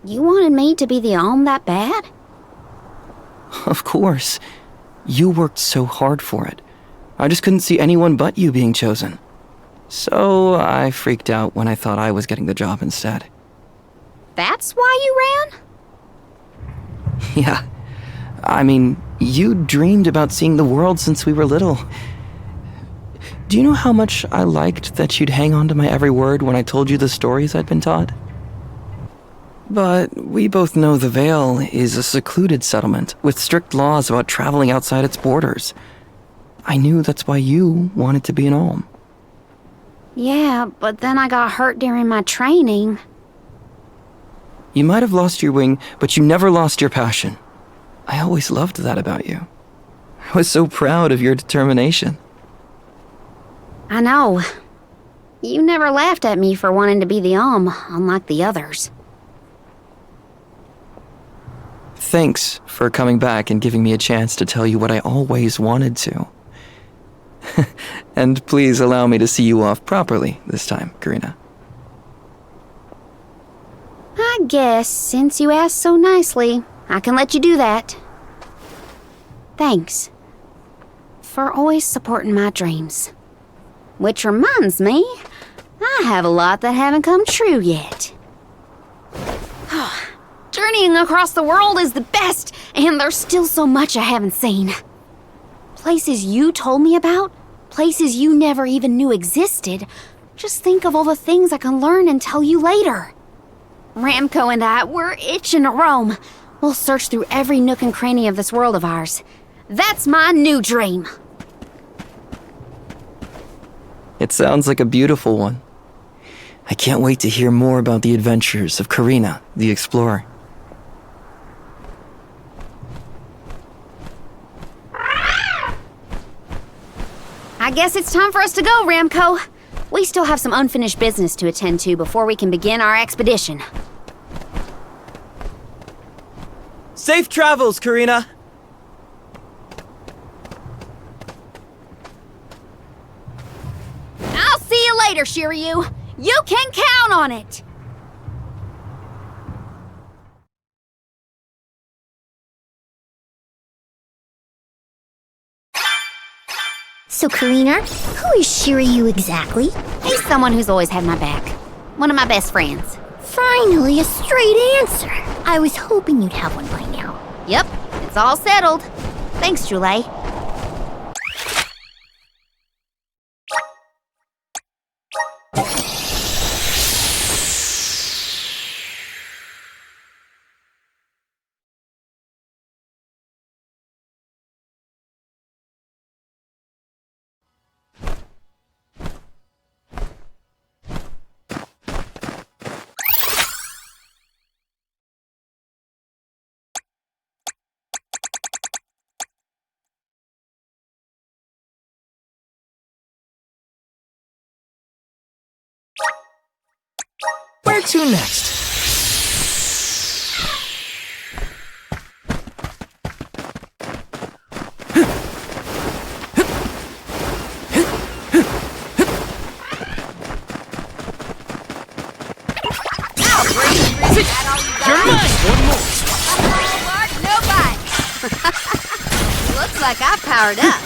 You wanted me to be the Alm that bad? Of course. You worked so hard for it. I just couldn't see anyone but you being chosen. So I freaked out when I thought I was getting the job instead. That's why you ran? Yeah. I mean, you dreamed about seeing the world since we were little. Do you know how much I liked that you'd hang on to my every word when I told you the stories I'd been taught? But we both know the Vale is a secluded settlement with strict laws about traveling outside its borders. I knew that's why you wanted to be an Alm. Yeah, but then I got hurt during my training. You might have lost your wing, but you never lost your passion. I always loved that about you. I was so proud of your determination. I know. You never laughed at me for wanting to be the Alm, unlike the others. Thanks for coming back and giving me a chance to tell you what I always wanted to. And please allow me to see you off properly this time, Karina. I guess, since you asked so nicely, I can let you do that. Thanks. For always supporting my dreams. Which reminds me, I have a lot that haven't come true yet. Journeying across the world is the best, and there's still so much I haven't seen. Places you told me about, places you never even knew existed. Just think of all the things I can learn and tell you later. Ramco and I, we're itching to roam. We'll search through every nook and cranny of this world of ours. That's my new dream. It sounds like a beautiful one. I can't wait to hear more about the adventures of Karina, the explorer. I guess it's time for us to go, Ramco. We still have some unfinished business to attend to before we can begin our expedition. Safe travels, Karina! I'll see you later, Shiryu. You can count on it. So, Karina, who is Shiryu exactly? He's someone who's always had my back. One of my best friends. Finally, a straight answer. I was hoping you'd have one by now. Yep, it's all settled. Thanks, Julie. Where to next? You're mine! One more! Looks like I powered up.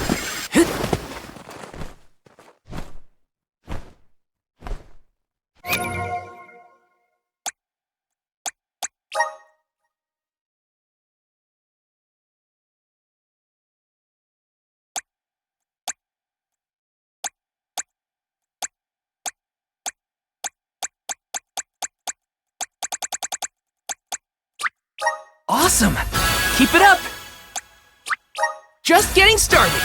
Awesome! Keep it up! Just getting started!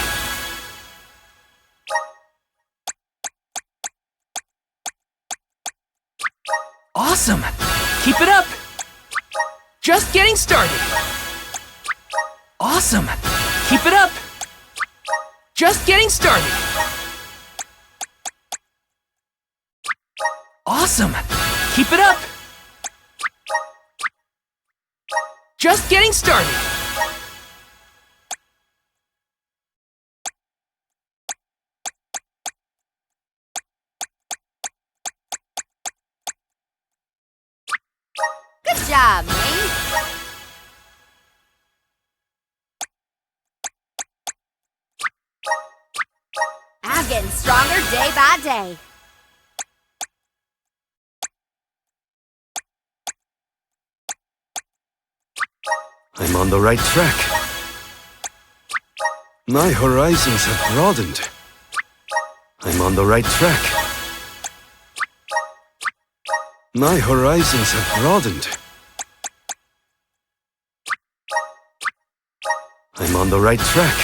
Awesome! Keep it up! Just getting started! Awesome! Keep it up! Just getting started! Awesome! Keep it up! Just getting started! Good job, mate. I'm getting stronger day by day. I'm on the right track. My horizons have broadened. I'm on the right track. My horizons have broadened. I'm on the right track.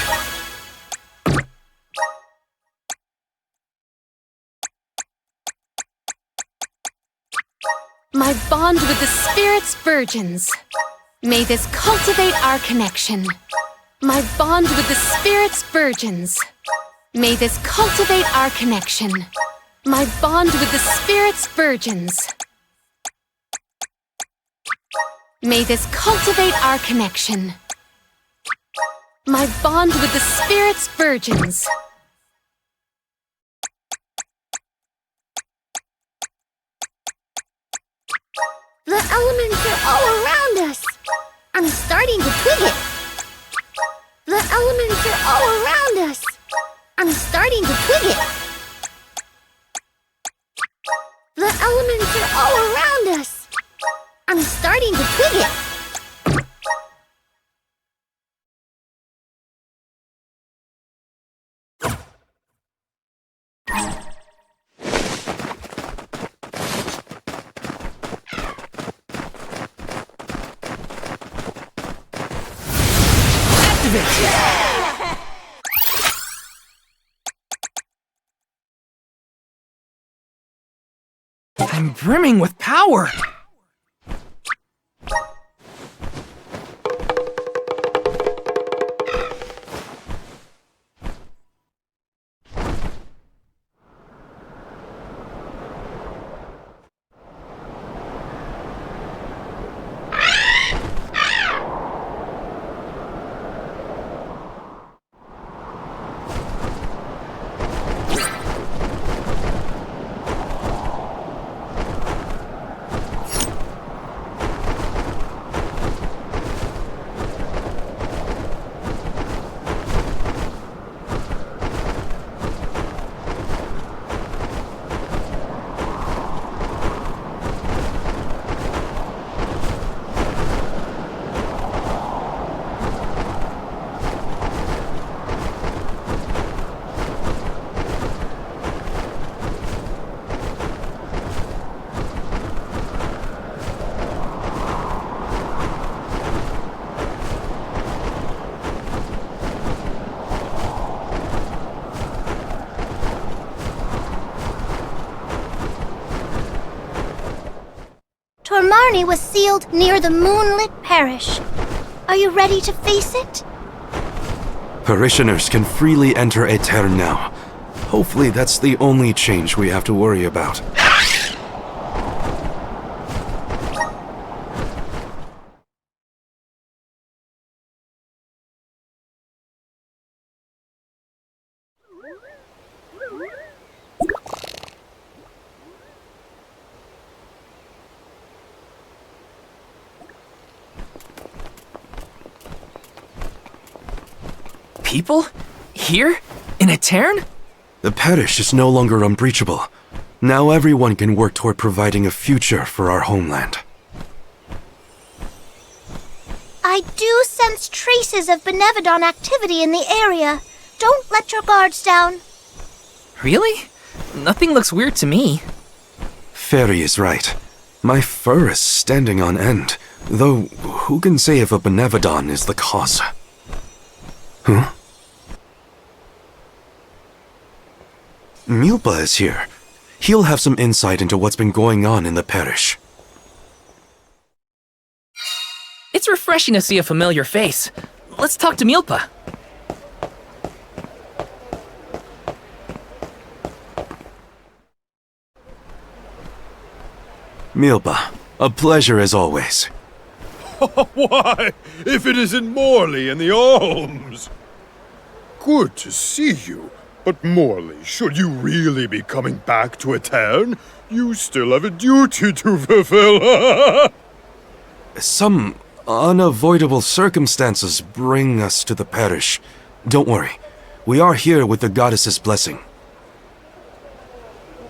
My bond with the Spirit's virgins. May this cultivate our connection. My bond with the Spirit's virgins. May this cultivate our connection. My bond with the Spirit's virgins. May this cultivate our connection. My bond with the Spirit's virgins. The elements are all around us. I'm starting to twig it. The elements are all around us. I'm starting to twig it. The elements are all around us. I'm starting to twig it. I'm brimming with power! Tormarni was sealed near the moonlit parish. Are you ready to face it? Parishioners can freely enter Aetern now. Hopefully that's the only change we have to worry about. people? Here? In Aetern? The parish is no longer unbreachable. Now everyone can work toward providing a future for our homeland. I do sense traces of Benevodon activity in the area. Don't let your guards down. Really? Nothing looks weird to me. Fairy is right. My fur is standing on end, though who can say if a Benevodon is the cause? Huh? Milpa is here. He'll have some insight into what's been going on in the parish. It's refreshing to see a familiar face. Let's talk to Milpa. Milpa, a pleasure as always. Why, if it isn't Morley in the Alms! Good to see you. But Morley, should you really be coming back to Aetern, you still have a duty to fulfill. Some unavoidable circumstances bring us to the parish. Don't worry. We are here with the goddess's blessing.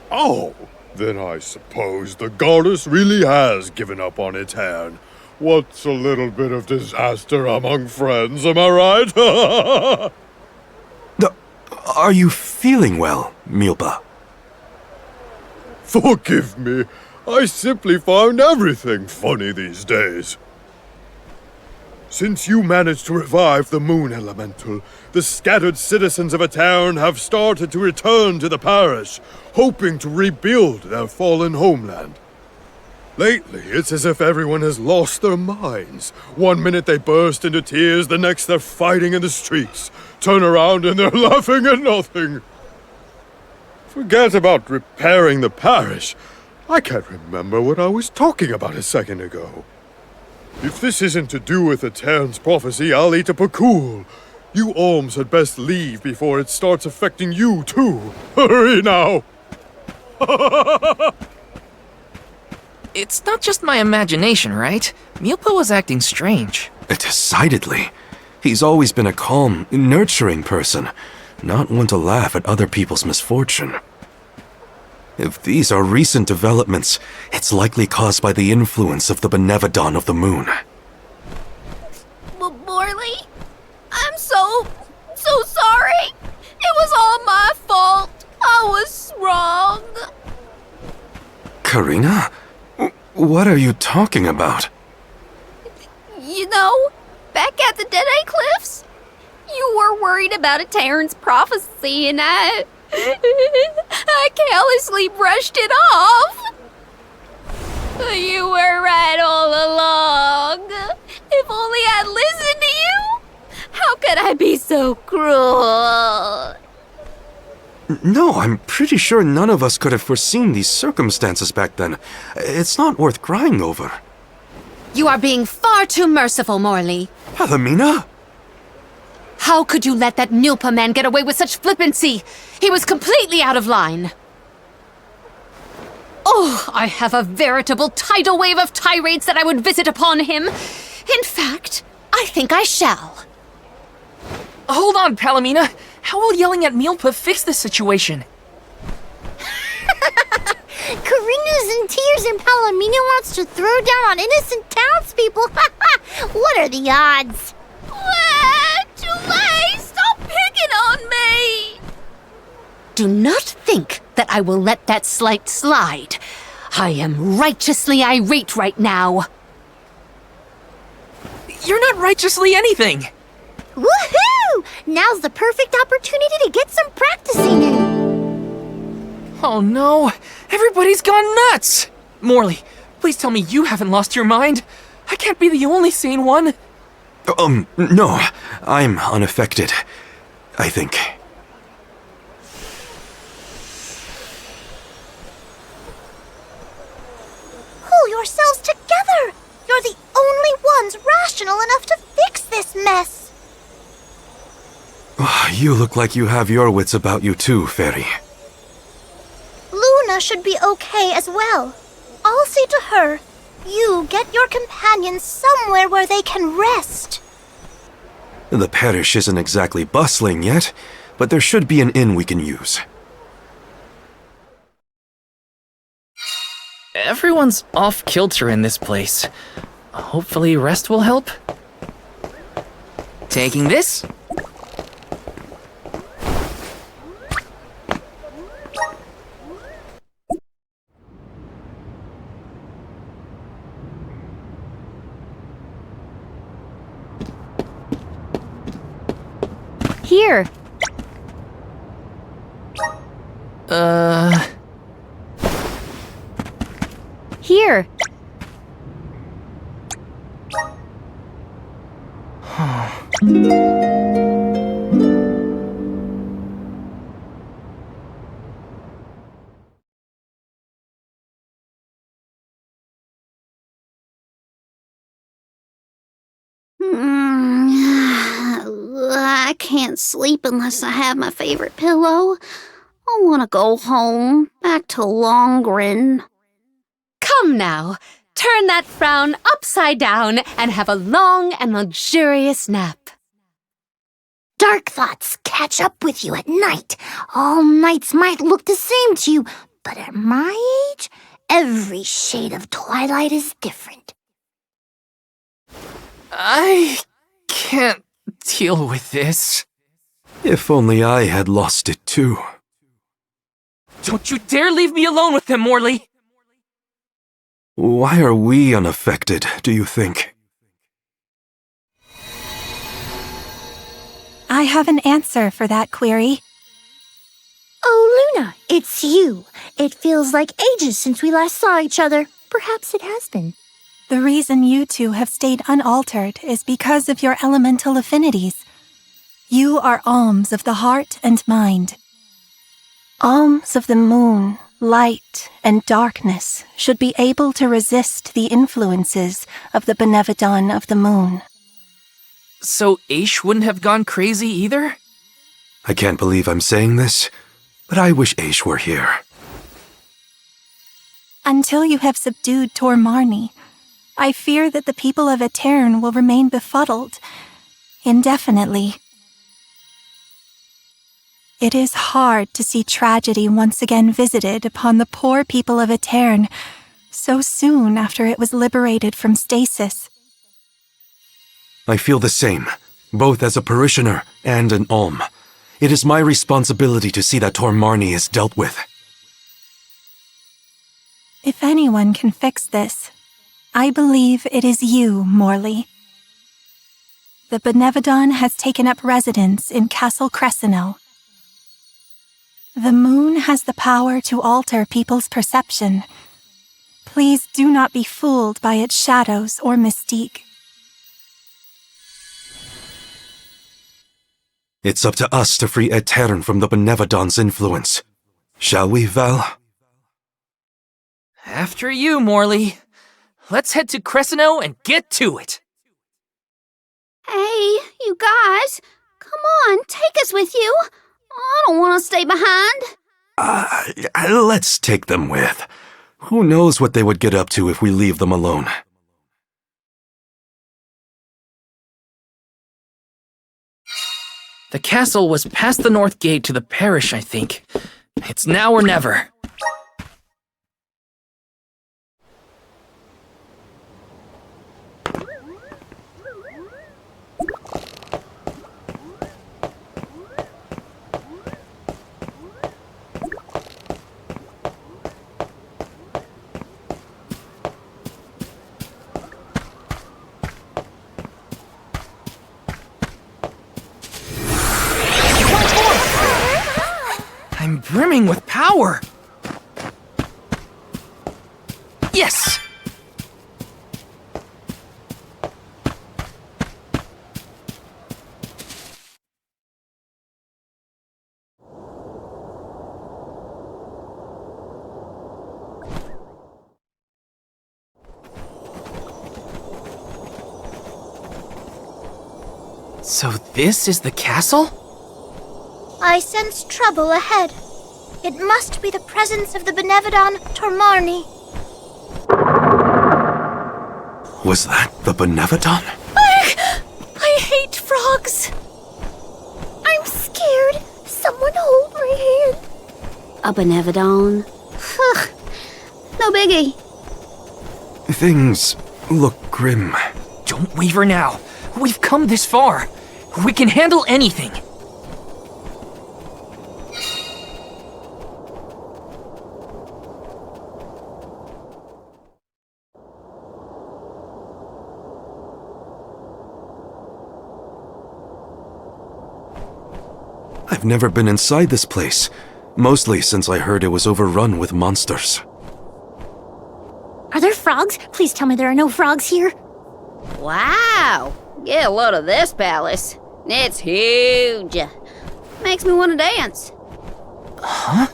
Oh, then I suppose the goddess really has given up on Aetern. What's a little bit of disaster among friends, am I right? Are you feeling well, Milpa? Forgive me. I simply find everything funny these days. Since you managed to revive the Moon Elemental, the scattered citizens of Aetern have started to return to the parish, hoping to rebuild their fallen homeland. Lately, it's as if everyone has lost their minds. One minute they burst into tears, the next they're fighting in the streets. Turn around and they're laughing at nothing. Forget about repairing the parish. I can't remember what I was talking about a second ago. If this isn't to do with Aetern's prophecy, I'll eat a Pakul. You Alms had best leave before it starts affecting you too. Hurry now! It's not just my imagination, right? Milpa was acting strange. Decidedly. He's always been a calm, nurturing person, not one to laugh at other people's misfortune. If these are recent developments, it's likely caused by the influence of the Benevodon of the Moon. Morley, I'm so sorry. It was all my fault. I was wrong. Karina? What are you talking about? You know, back at the Deadeye Cliffs, you were worried about Aetern's prophecy and I carelessly brushed it off. You were right all along. If only I'd listened to you. How could I be so cruel? No, I'm pretty sure none of us could have foreseen these circumstances back then. It's not worth crying over. You are being far too merciful, Morley. Palomina? How could you let that Milpa man get away with such flippancy? He was completely out of line. Oh, I have a veritable tidal wave of tirades that I would visit upon him. In fact, I think I shall. Hold on, Palomina. How will yelling at Milpa fix this situation? Karina's in tears and Palomina wants to throw down on innocent townspeople. What are the odds? Julie, stop picking on me! Do not think that I will let that slight slide. I am righteously irate right now. You're not righteously anything. Woohoo! Now's the perfect opportunity to get some practicing in. Oh no, everybody's gone nuts! Morley, please tell me you haven't lost your mind. I can't be the only sane one. No, I'm unaffected, I think. Pull yourselves together! You're the only ones rational enough to fix this mess. You look like you have your wits about you too, Fairy. Luna should be okay as well. I'll see to her. You get your companions somewhere where they can rest. The parish isn't exactly bustling yet, but there should be an inn we can use. Everyone's off kilter in this place. Hopefully rest will help. Taking this. Here. Here. I can't sleep unless I have my favorite pillow. I want to go home, back to Longren. Come now, turn that frown upside down and have a long and luxurious nap. Dark thoughts catch up with you at night. All nights might look the same to you, but at my age, every shade of twilight is different. I can't deal with this. If only I had lost it too. Don't you dare leave me alone with them, Morley! Why are we unaffected, do you think? I have an answer for that query. Oh, Luna, it's you. It feels like ages since we last saw each other. Perhaps it has been. The reason you two have stayed unaltered is because of your elemental affinities. You are alms of the heart and mind. Alms of the moon, light, and darkness should be able to resist the influences of the Benevodon of the moon. So Aish wouldn't have gone crazy either? I can't believe I'm saying this, but I wish Aish were here. Until you have subdued Tormarni, I fear that the people of Aetern will remain befuddled indefinitely. It is hard to see tragedy once again visited upon the poor people of Aetern so soon after it was liberated from stasis. I feel the same, both as a parishioner and an alm. It is my responsibility to see that Tormarni is dealt with. If anyone can fix this, I believe it is you, Morley. The Benevodon has taken up residence in Castle Crescino. The moon has the power to alter people's perception. Please do not be fooled by its shadows or mystique. It's up to us to free Aetern from the Benevodon's influence. Shall we, Val? After you, Morley. Let's head to Crescino and get to it. Hey, you guys, come on, take us with you. I don't want to stay behind. Let's take them with. Who knows what they would get up to if we leave them alone? The castle was past the north gate to the parish, I think. It's now or never. I'm brimming with power! Yes! So this is the castle? I sense trouble ahead. It must be the presence of the Benevodon Tormarni. Was that the Benevodon? I hate frogs. A Benevodon. No biggie. Things look grim. Don't waver now. We've come this far. We can handle anything. I've never been inside this place, mostly since I heard it was overrun with monsters. Are there frogs? Please tell me there are no frogs here. Wow! Get a load of this palace. It's huge. Makes me want to dance. Huh?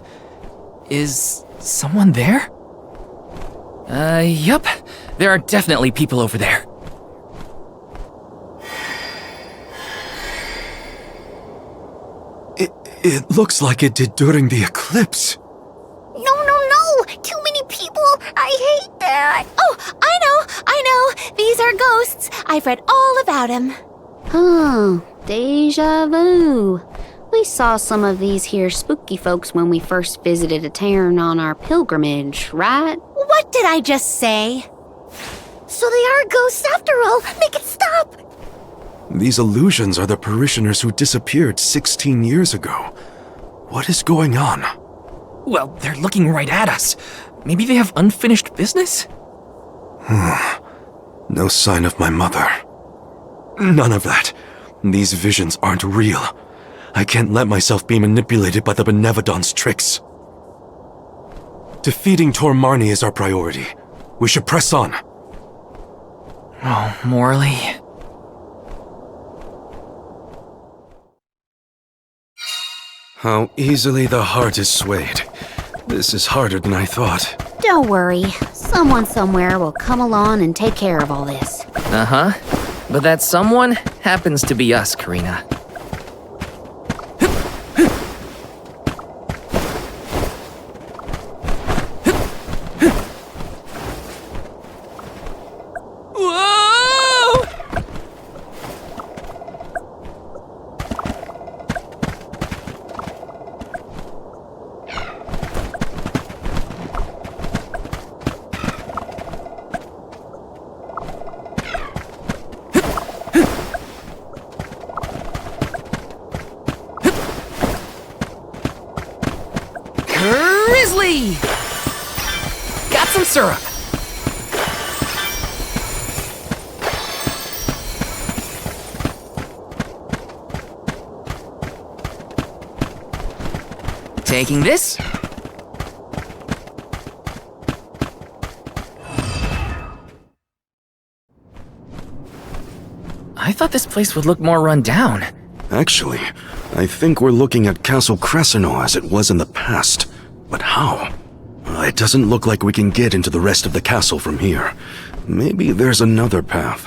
Is someone there? Yup. There are definitely people over there. It looks like it did during the eclipse. No! Too many people! I hate that! Oh, I know! These are ghosts. I've read all about them. Huh. Deja vu. We saw some of these here spooky folks when we first visited a town on our pilgrimage, right? What did I just say? So they are ghosts after all. Make it stop! These illusions are the parishioners who disappeared 16 years ago. What is going on? Well, they're looking right at us. Maybe they have unfinished business? No sign of my mother. None of that. These visions aren't real. I can't let myself be manipulated by the Benevodon's tricks. Defeating Tor Marni is our priority. We should press on. Oh, Morley. How easily the heart is swayed. This is harder than I thought. Don't worry. Someone somewhere will come along and take care of all this. Uh-huh. But that someone happens to be us, Karina. Grizzly! Got some syrup. Taking this. I thought this place would look more run down. Actually, I think we're looking at Castle Cresceno as it was in the past. But how? It doesn't look like we can get into the rest of the castle from here. Maybe there's another path.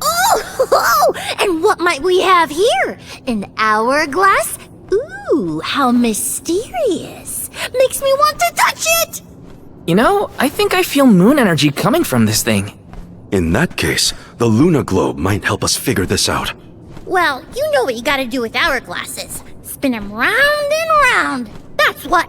Oh! And what might we have here? An hourglass? Ooh, how mysterious. Makes me want to touch it! You know, I think I feel moon energy coming from this thing. In that case, the Luna Globe might help us figure this out. Well, you know what you gotta do with hourglasses. Spin them round and round. That's what.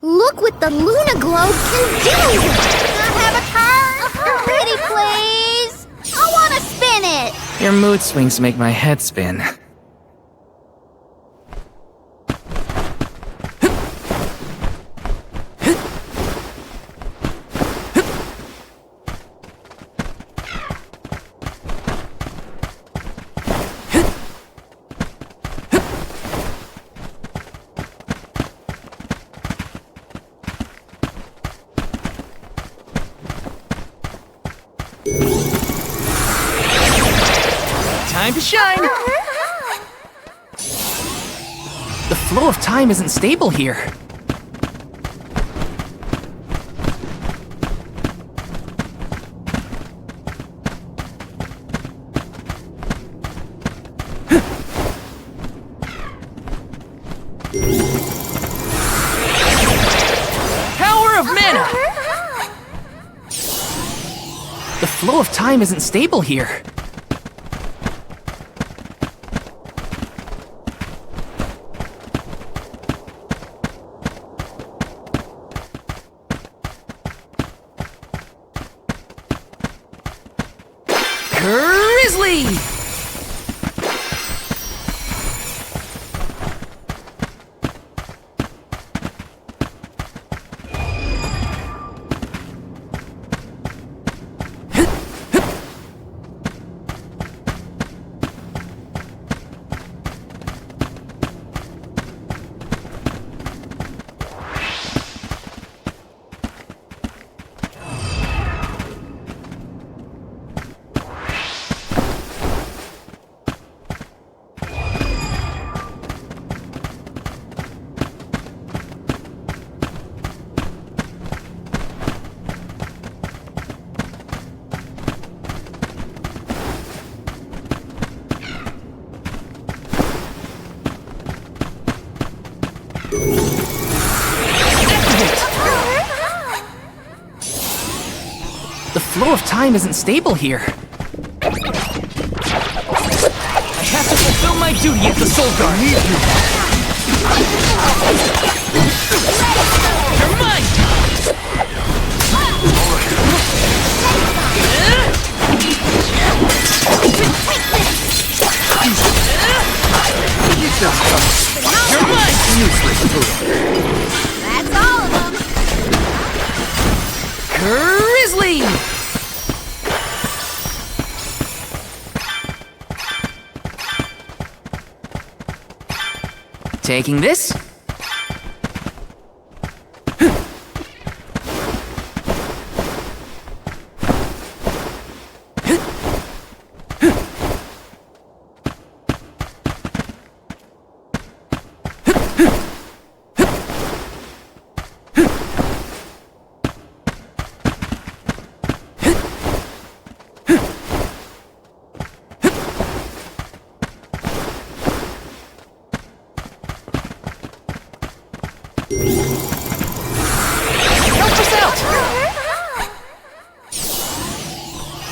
Look what the Luna Globe can do! Can I have a turn? Pretty please? I want to spin it! Your mood swings make my head spin. Time to shine! The flow of time isn't stable here. Power of mana! The flow of time isn't stable here. Grizzly! The flow of time isn't stable here. I have to fulfill my duty as the Soul Guard. You're mine! You're mine! That's all of them. Grizzly! Taking this.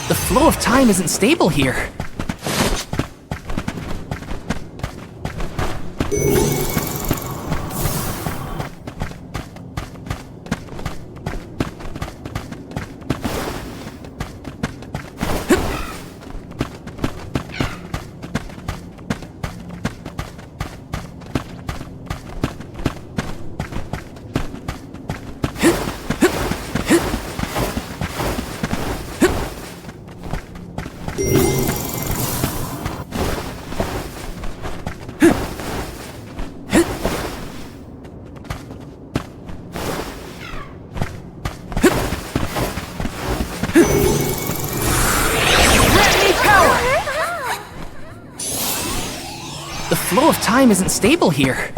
The flow of time isn't stable here. The flow of time isn't stable here.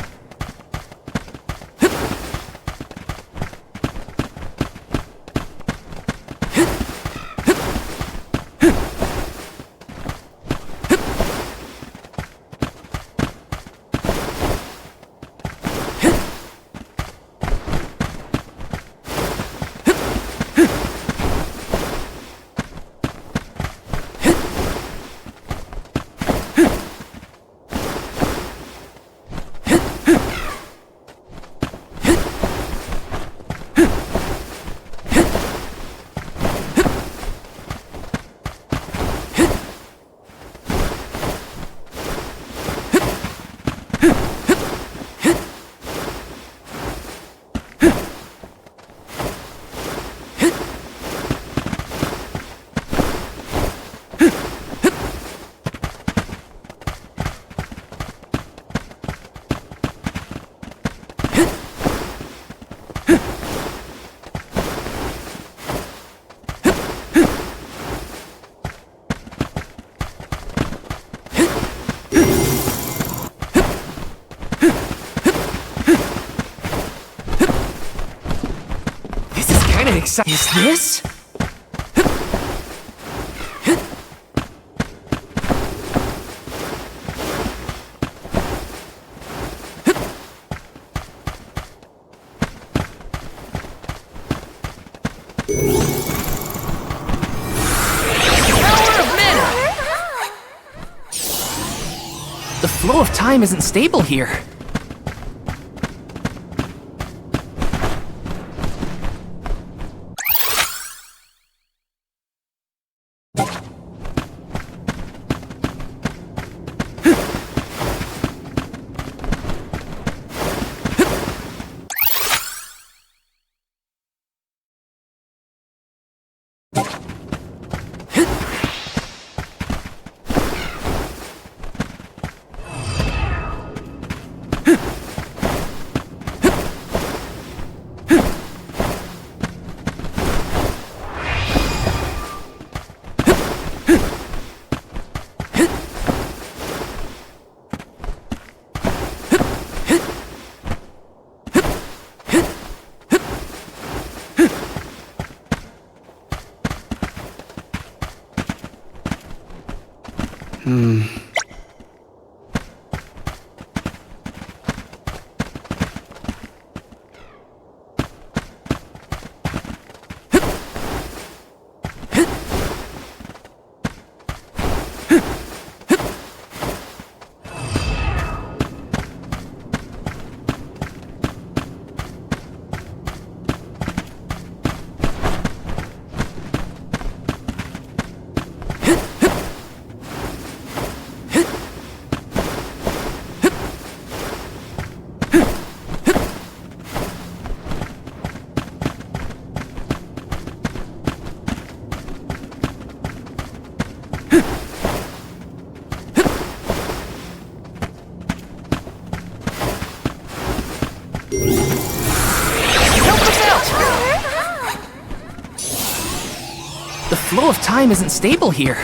Is this? Power of mana! The flow of time isn't stable here. The flow of time isn't stable here.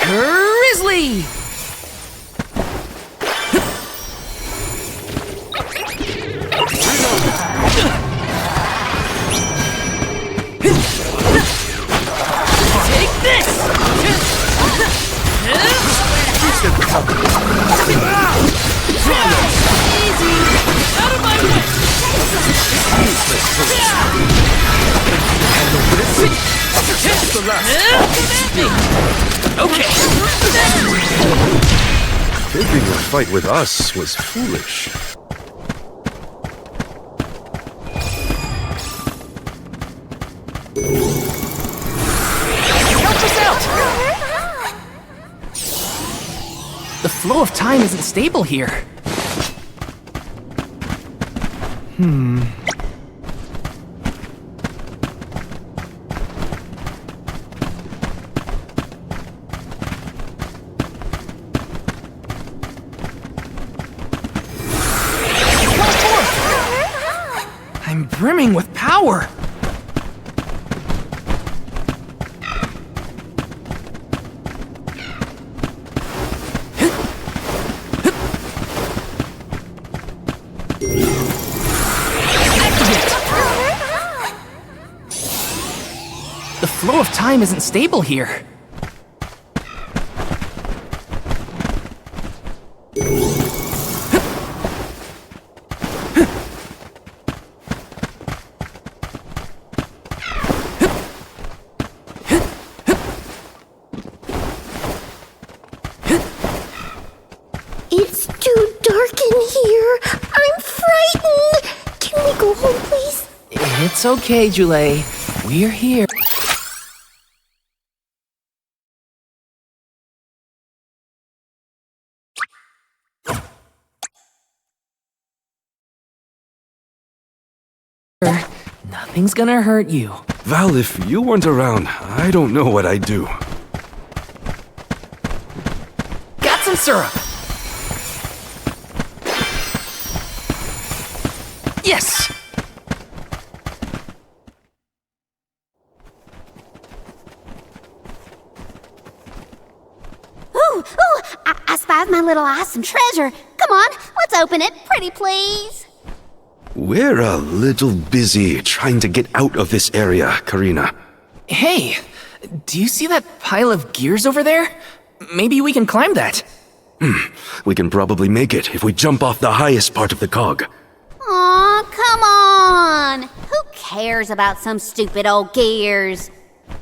Grizzly! Take this! Easy! Out of my way! Okay. Picking a fight with us was foolish. Help us out! The flow of time isn't stable here. I'm brimming with power. The flow of time isn't stable here. It's too dark in here. I'm frightened. Can we go home, please? It's okay, Jule. We're here. Nothing's gonna hurt you. Val, if you weren't around, I don't know what I'd do. Got some syrup. Yes! Ooh, I spied my little awesome treasure. Come on, let's open it, pretty please. We're a little busy trying to get out of this area, Karina. Hey, do you see that pile of gears over there? Maybe we can climb that. We can probably make it if we jump off the highest part of the cog. Aw, come on! Who cares about some stupid old gears?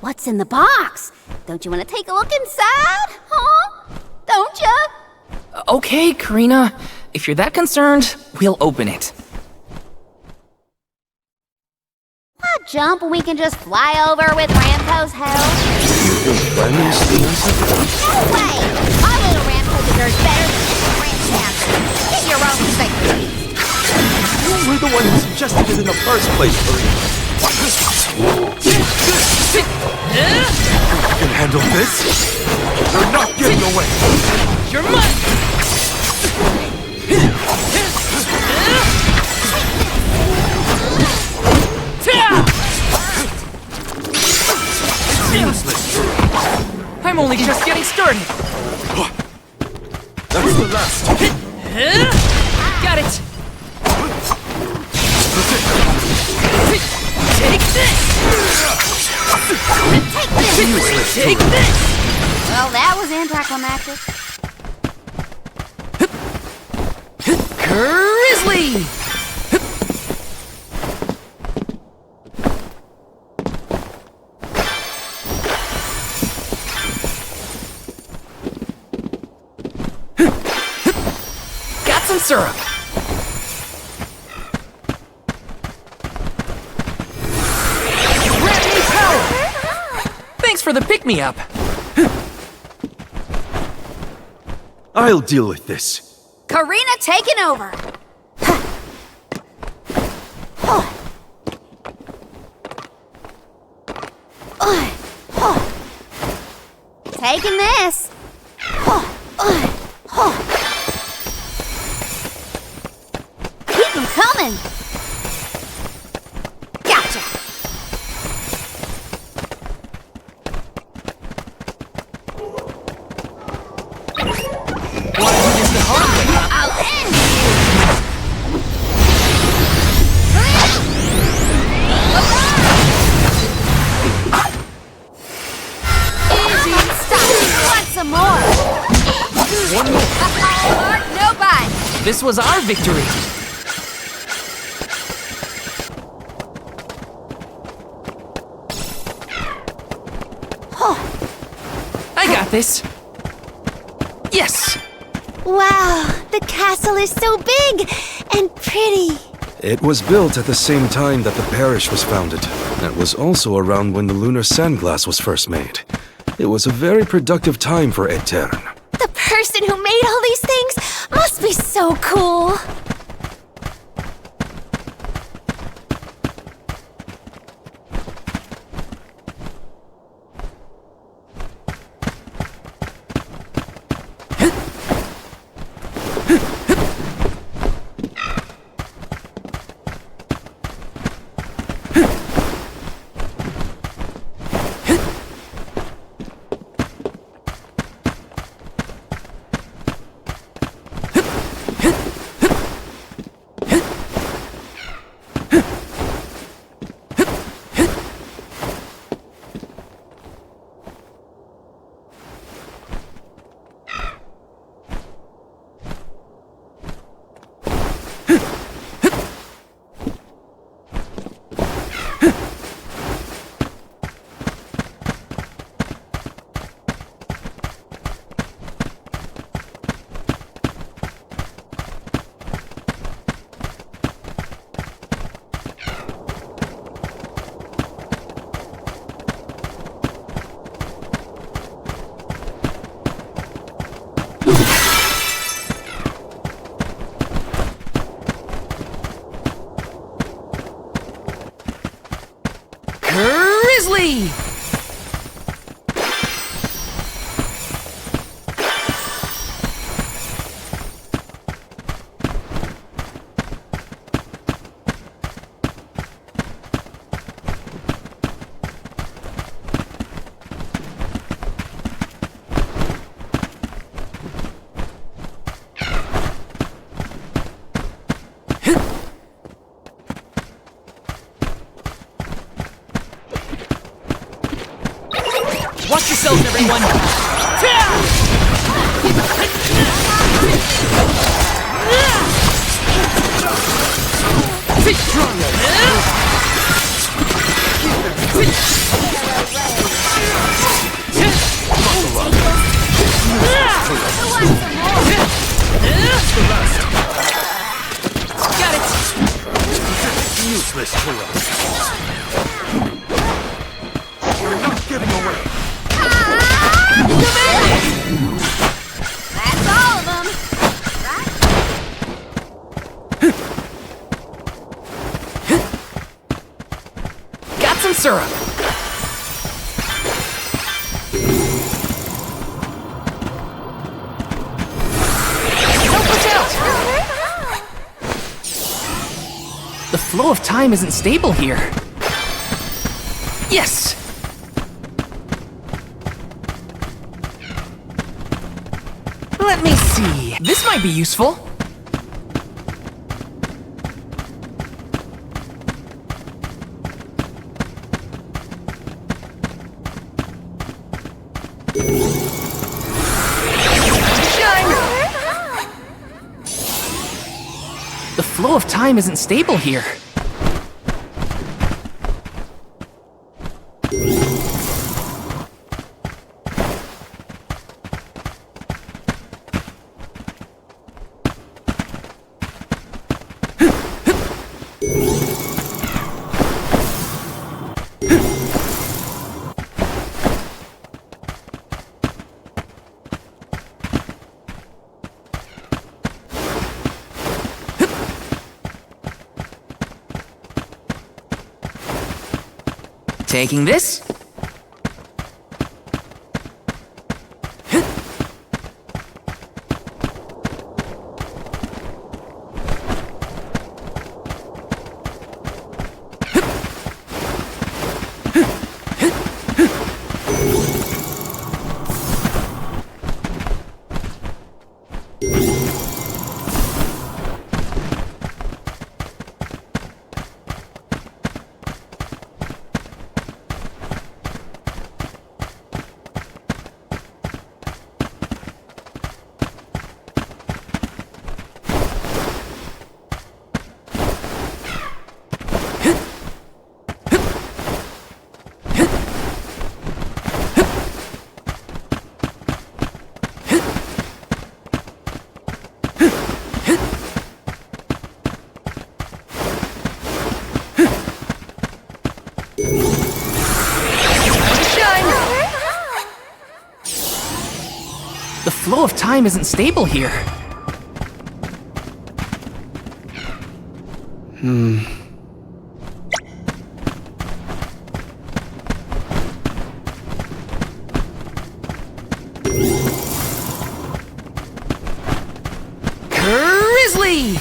What's in the box? Don't you want to take a look inside? Huh? Don't ya? Okay, Karina. If you're that concerned, we'll open it. Why jump when we can just fly over with Ramco's help? You think Fleming's the answer? No way! Our little Ramco deserves better than this ranch dancer. Get your own victory. You were the one who suggested it in the first place, Karina. You can handle this? You're not getting away! You're mine! I'm only just getting started. That's the last. Got it. Take this. Take this. Well, that was anticlimactic. Grizzly. Got some syrup. Grant me power. Thanks for the pick-me-up. I'll deal with this. Karina taking over. Taking this. Keep them coming. Gotcha. I'll end you. Easy. Stop. Want some more? One more. Mark, no bite. This was our victory. I got this. Yes. Wow, the castle is so big and pretty. It was built at the same time that the parish was founded. That was also around when the lunar sandglass was first made. It was a very productive time for Aetern. The person who made all these things must be so cool. Grizzly! Watch yourselves, everyone! Got it! Useless to us. You're not getting away. poison syrup! Don't watch out! The flow of time isn't stable here. Yes! Let me see. This might be useful. The flow of time isn't stable here. Taking this. The flow of time isn't stable here. Grizzly!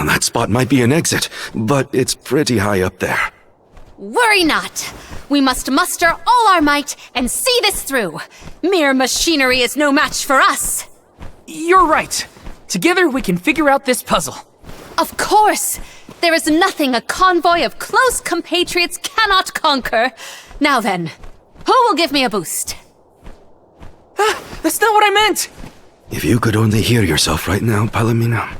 That spot might be an exit, but it's pretty high up there. Worry not. We must muster all our might and see this through. Mere machinery is no match for us. You're right. Together we can figure out this puzzle. Of course. There is nothing a convoy of close compatriots cannot conquer. Now then, who will give me a boost? That's not what I meant! If you could only hear yourself right now, Palomino.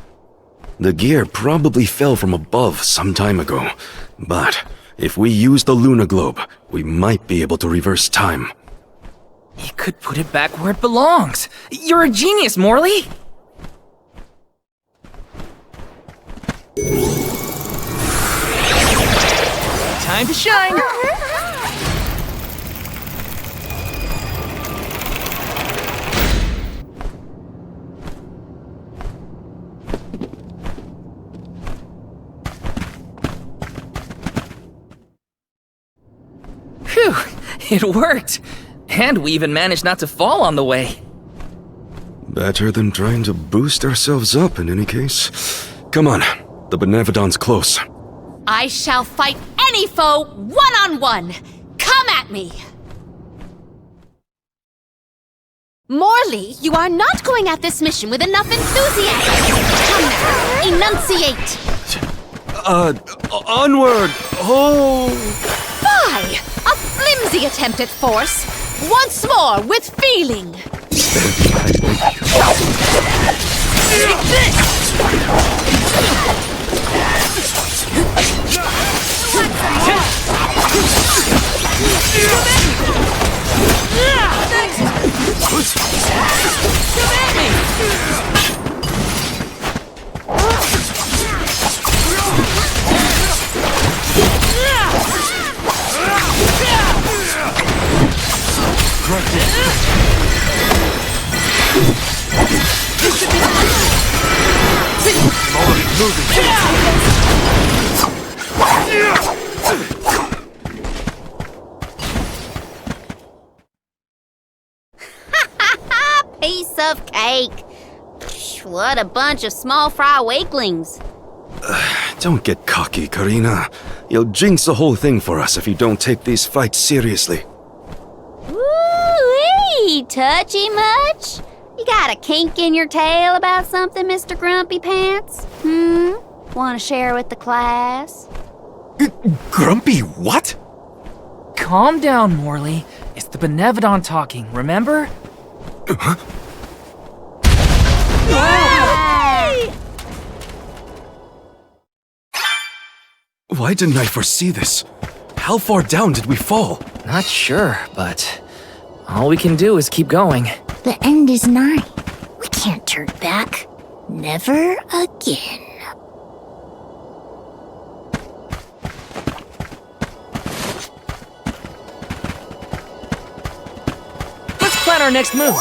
The gear probably fell from above some time ago, but if we use the Luna Globe, we might be able to reverse time. You could put it back where it belongs. You're a genius, Morley! Time to shine! Phew, it worked. And we even managed not to fall on the way. Better than trying to boost ourselves up in any case. Come on, the Benevodon's close. I shall fight any foe one-on-one. Come at me! Morley, you are not going at this mission with enough enthusiasm. Come now, enunciate. Onward! Oh! Fie! A flimsy attempt at force. Once more, with feeling. Take this! Piece of cake. Psh, what a bunch of small fry weaklings. Don't get cocky, Karina. You'll jinx the whole thing for us if you don't take these fights seriously. Woo-wee! Touchy much? You got a kink in your tail about something, Mr. Grumpy Pants? Want to share with the class? Grumpy what? Calm down, Morley. It's the Benevodon talking, remember? Why didn't I foresee this? How far down did we fall? Not sure, but all we can do is keep going. The end is nigh. We can't turn back. Never again. Let's plan our next move.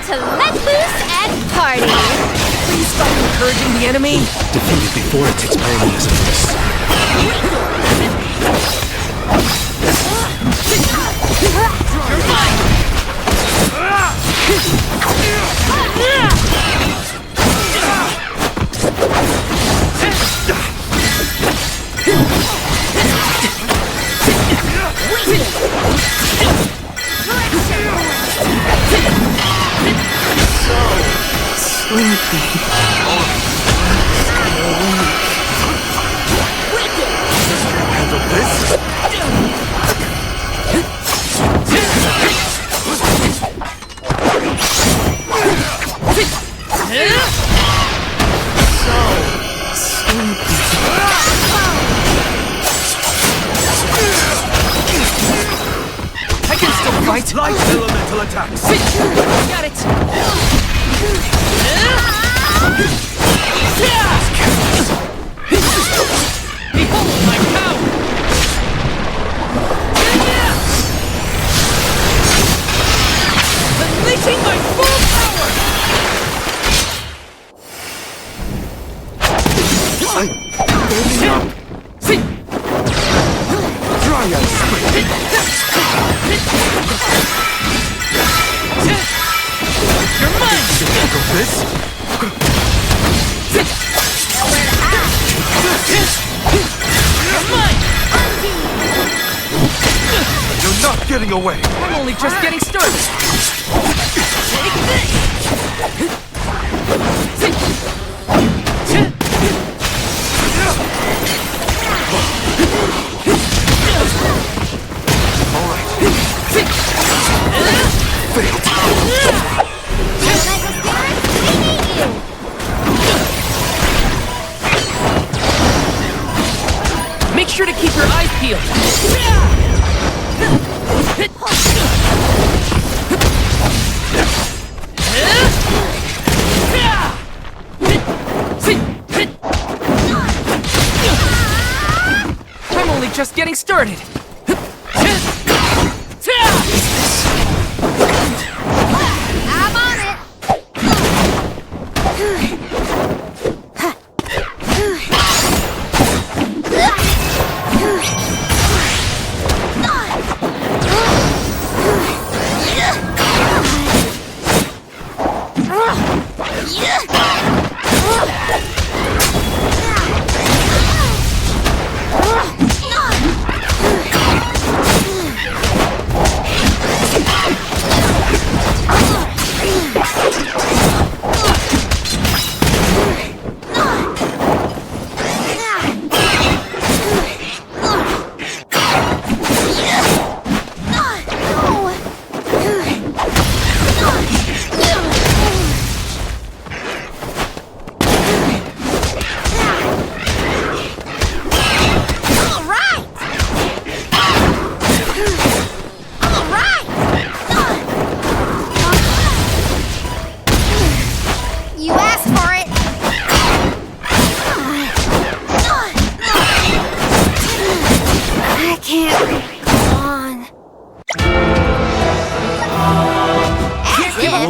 To let loose and party! Please stop encouraging the enemy! Defeat it before it takes paralysis. You're mine! I can still fight! Light elemental attacks! Got it! Behold my power! Unleashing my full power! Triad spring! You're mine! Think of this? You're mine! You're not getting away! I'm only just getting started! Take this! Make sure to keep your eyes peeled. I'm only just getting started. I'm on it!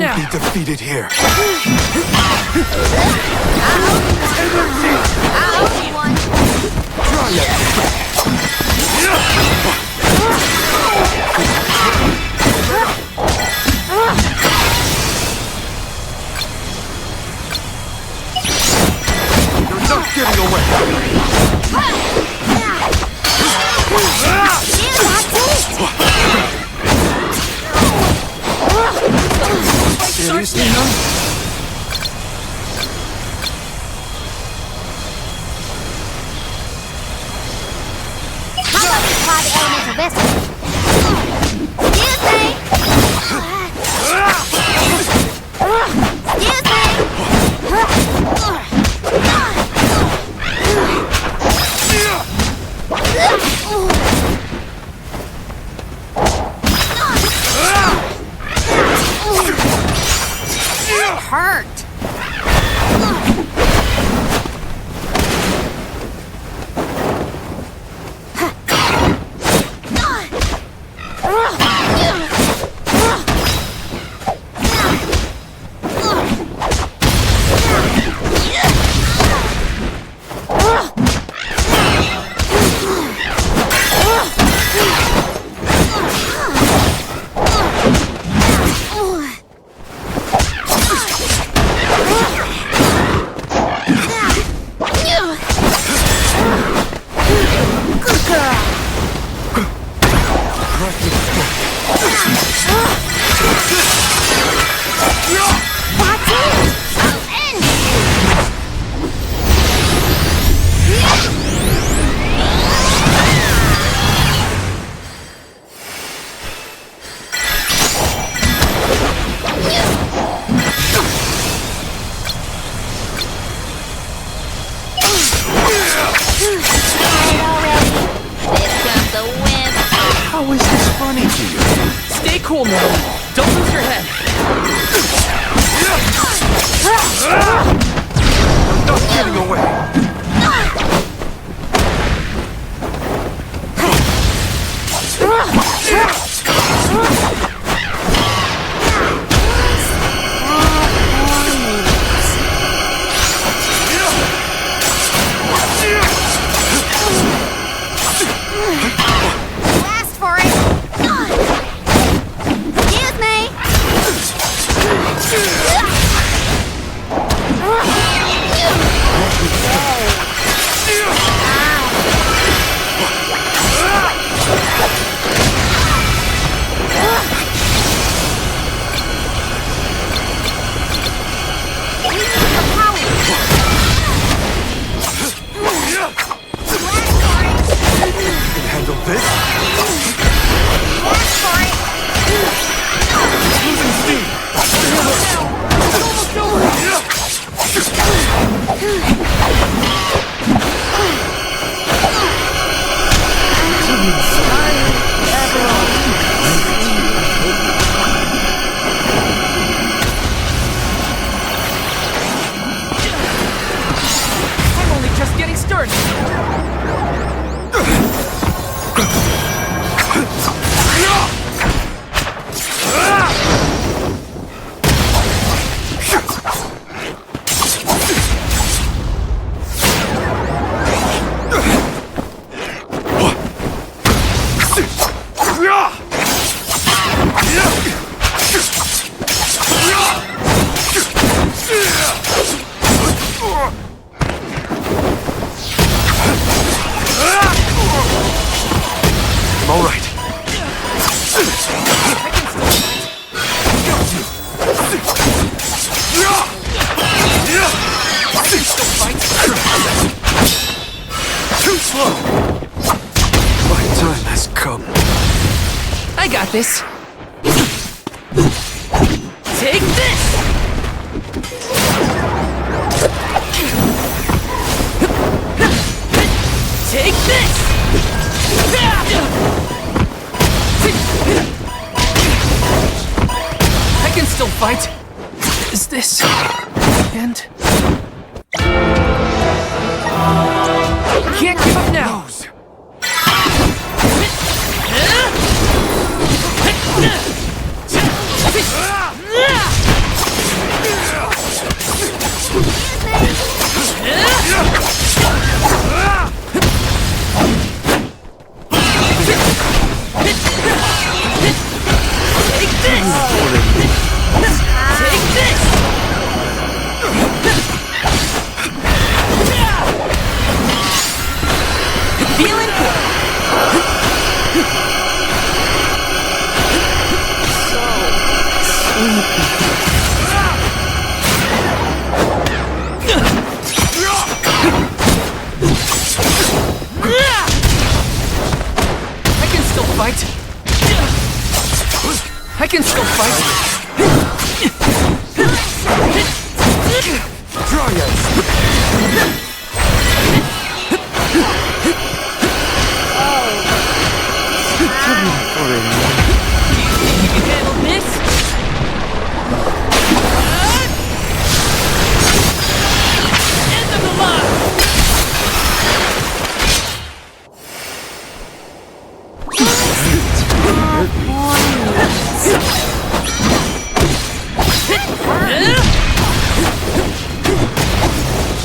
won't be defeated here. Try it. You're not getting away. Seriously, none? How about we try the elemental vessel? Excuse me! That hurt! How is this funny to you? Stay cool, Morley. Don't lose your head. I'm not getting away. Blast for it! Excuse me! Handle this? Blast for it! Losing steam! I'm only just getting started. All right. Too slow. My time has come. I got this. Take this! Take this! I can still fight. Is this and can't give up now. I can still fight. I can still fight. You can handle this? End of the line!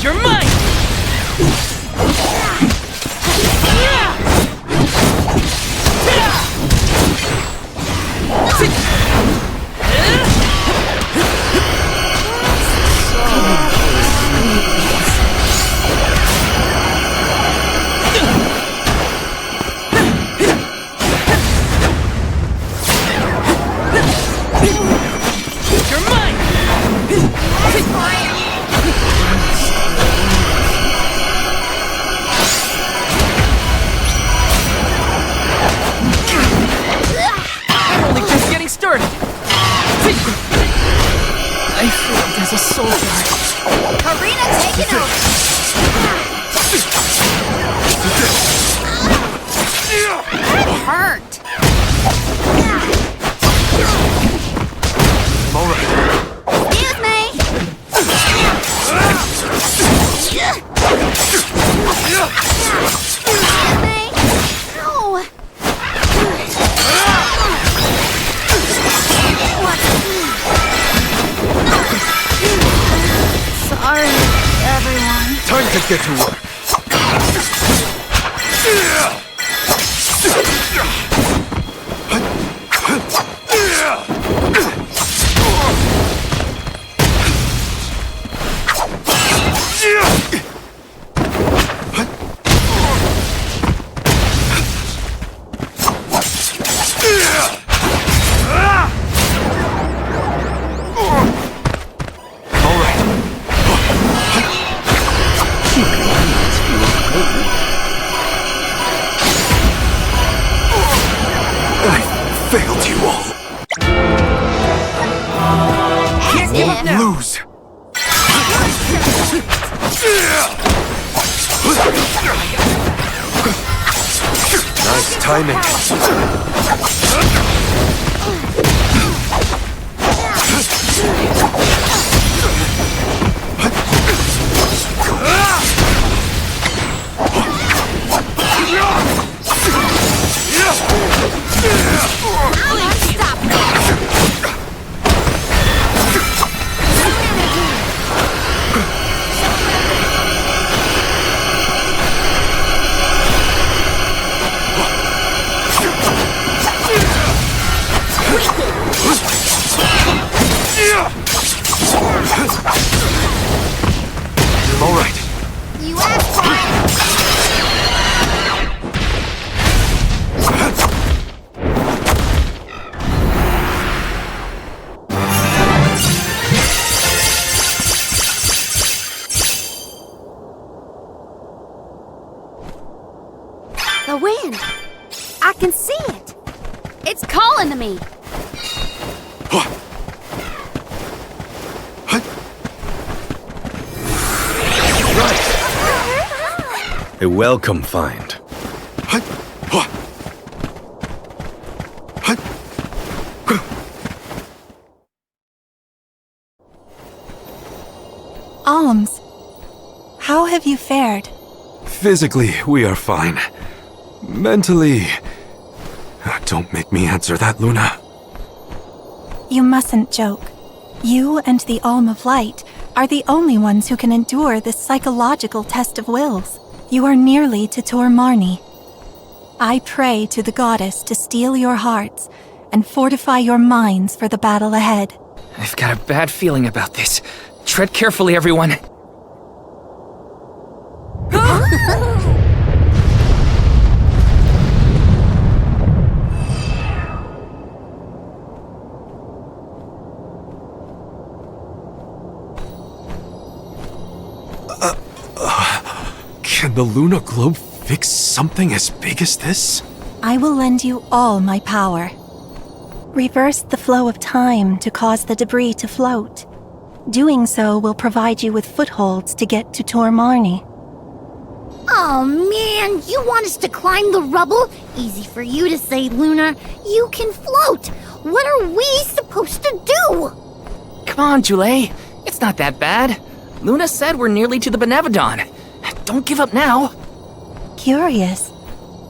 You're mine! You're mine! I'm only just getting started. I failed as a soldier. Karina taking over. That hurt. I'm all right. Excuse me. Excuse me. Ow. Sorry, everyone. Time to get to work. All right. I failed you all. As if. Lose. Nice timing. All right. You asked for it. The wind. I can see it. It's calling to me. A welcome find. Alms, how have you fared? Physically, we are fine. Mentally... Don't make me answer that, Luna. You mustn't joke. You and the Alm of Light are the only ones who can endure this psychological test of wills. You are nearly to Tor Marni. I pray to the goddess to steel your hearts and fortify your minds for the battle ahead. I've got a bad feeling about this. Tread carefully, everyone. Can the Luna Globe fix something as big as this? I will lend you all my power. Reverse the flow of time to cause the debris to float. Doing so will provide you with footholds to get to Tor Marni. Oh man, you want us to climb the rubble? Easy for you to say, Luna. You can float. What are we supposed to do? Come on, Jule. It's not that bad. Luna said we're nearly to the Benevodon. Don't give up now. Curious.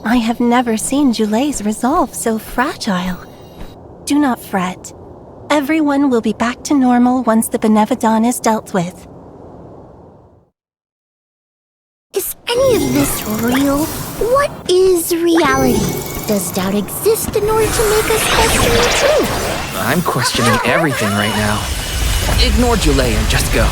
I have never seen Jule's resolve so fragile. Do not fret. Everyone will be back to normal once the Benevodon is dealt with. Is any of this real? What is reality? Does doubt exist in order to make us question the truth? I'm questioning everything right now. Ignore Jule and just go.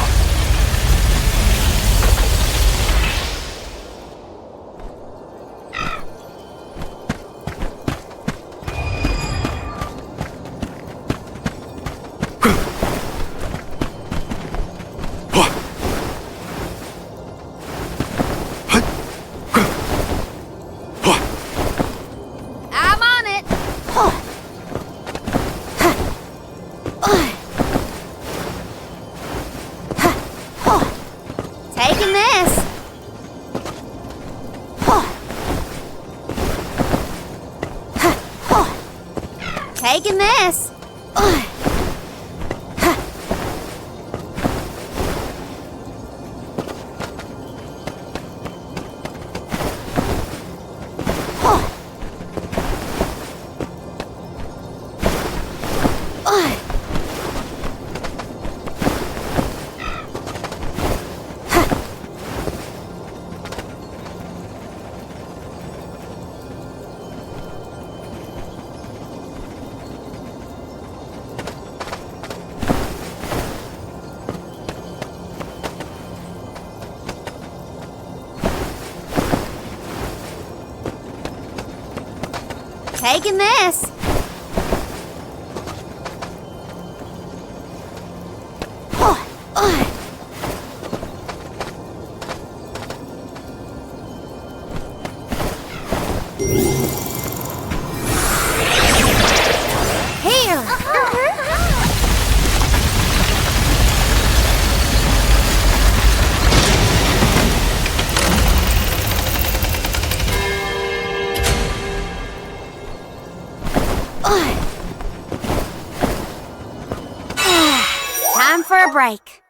I'm on it. Taking this. Taking this. Taking this. Here. Time for a break.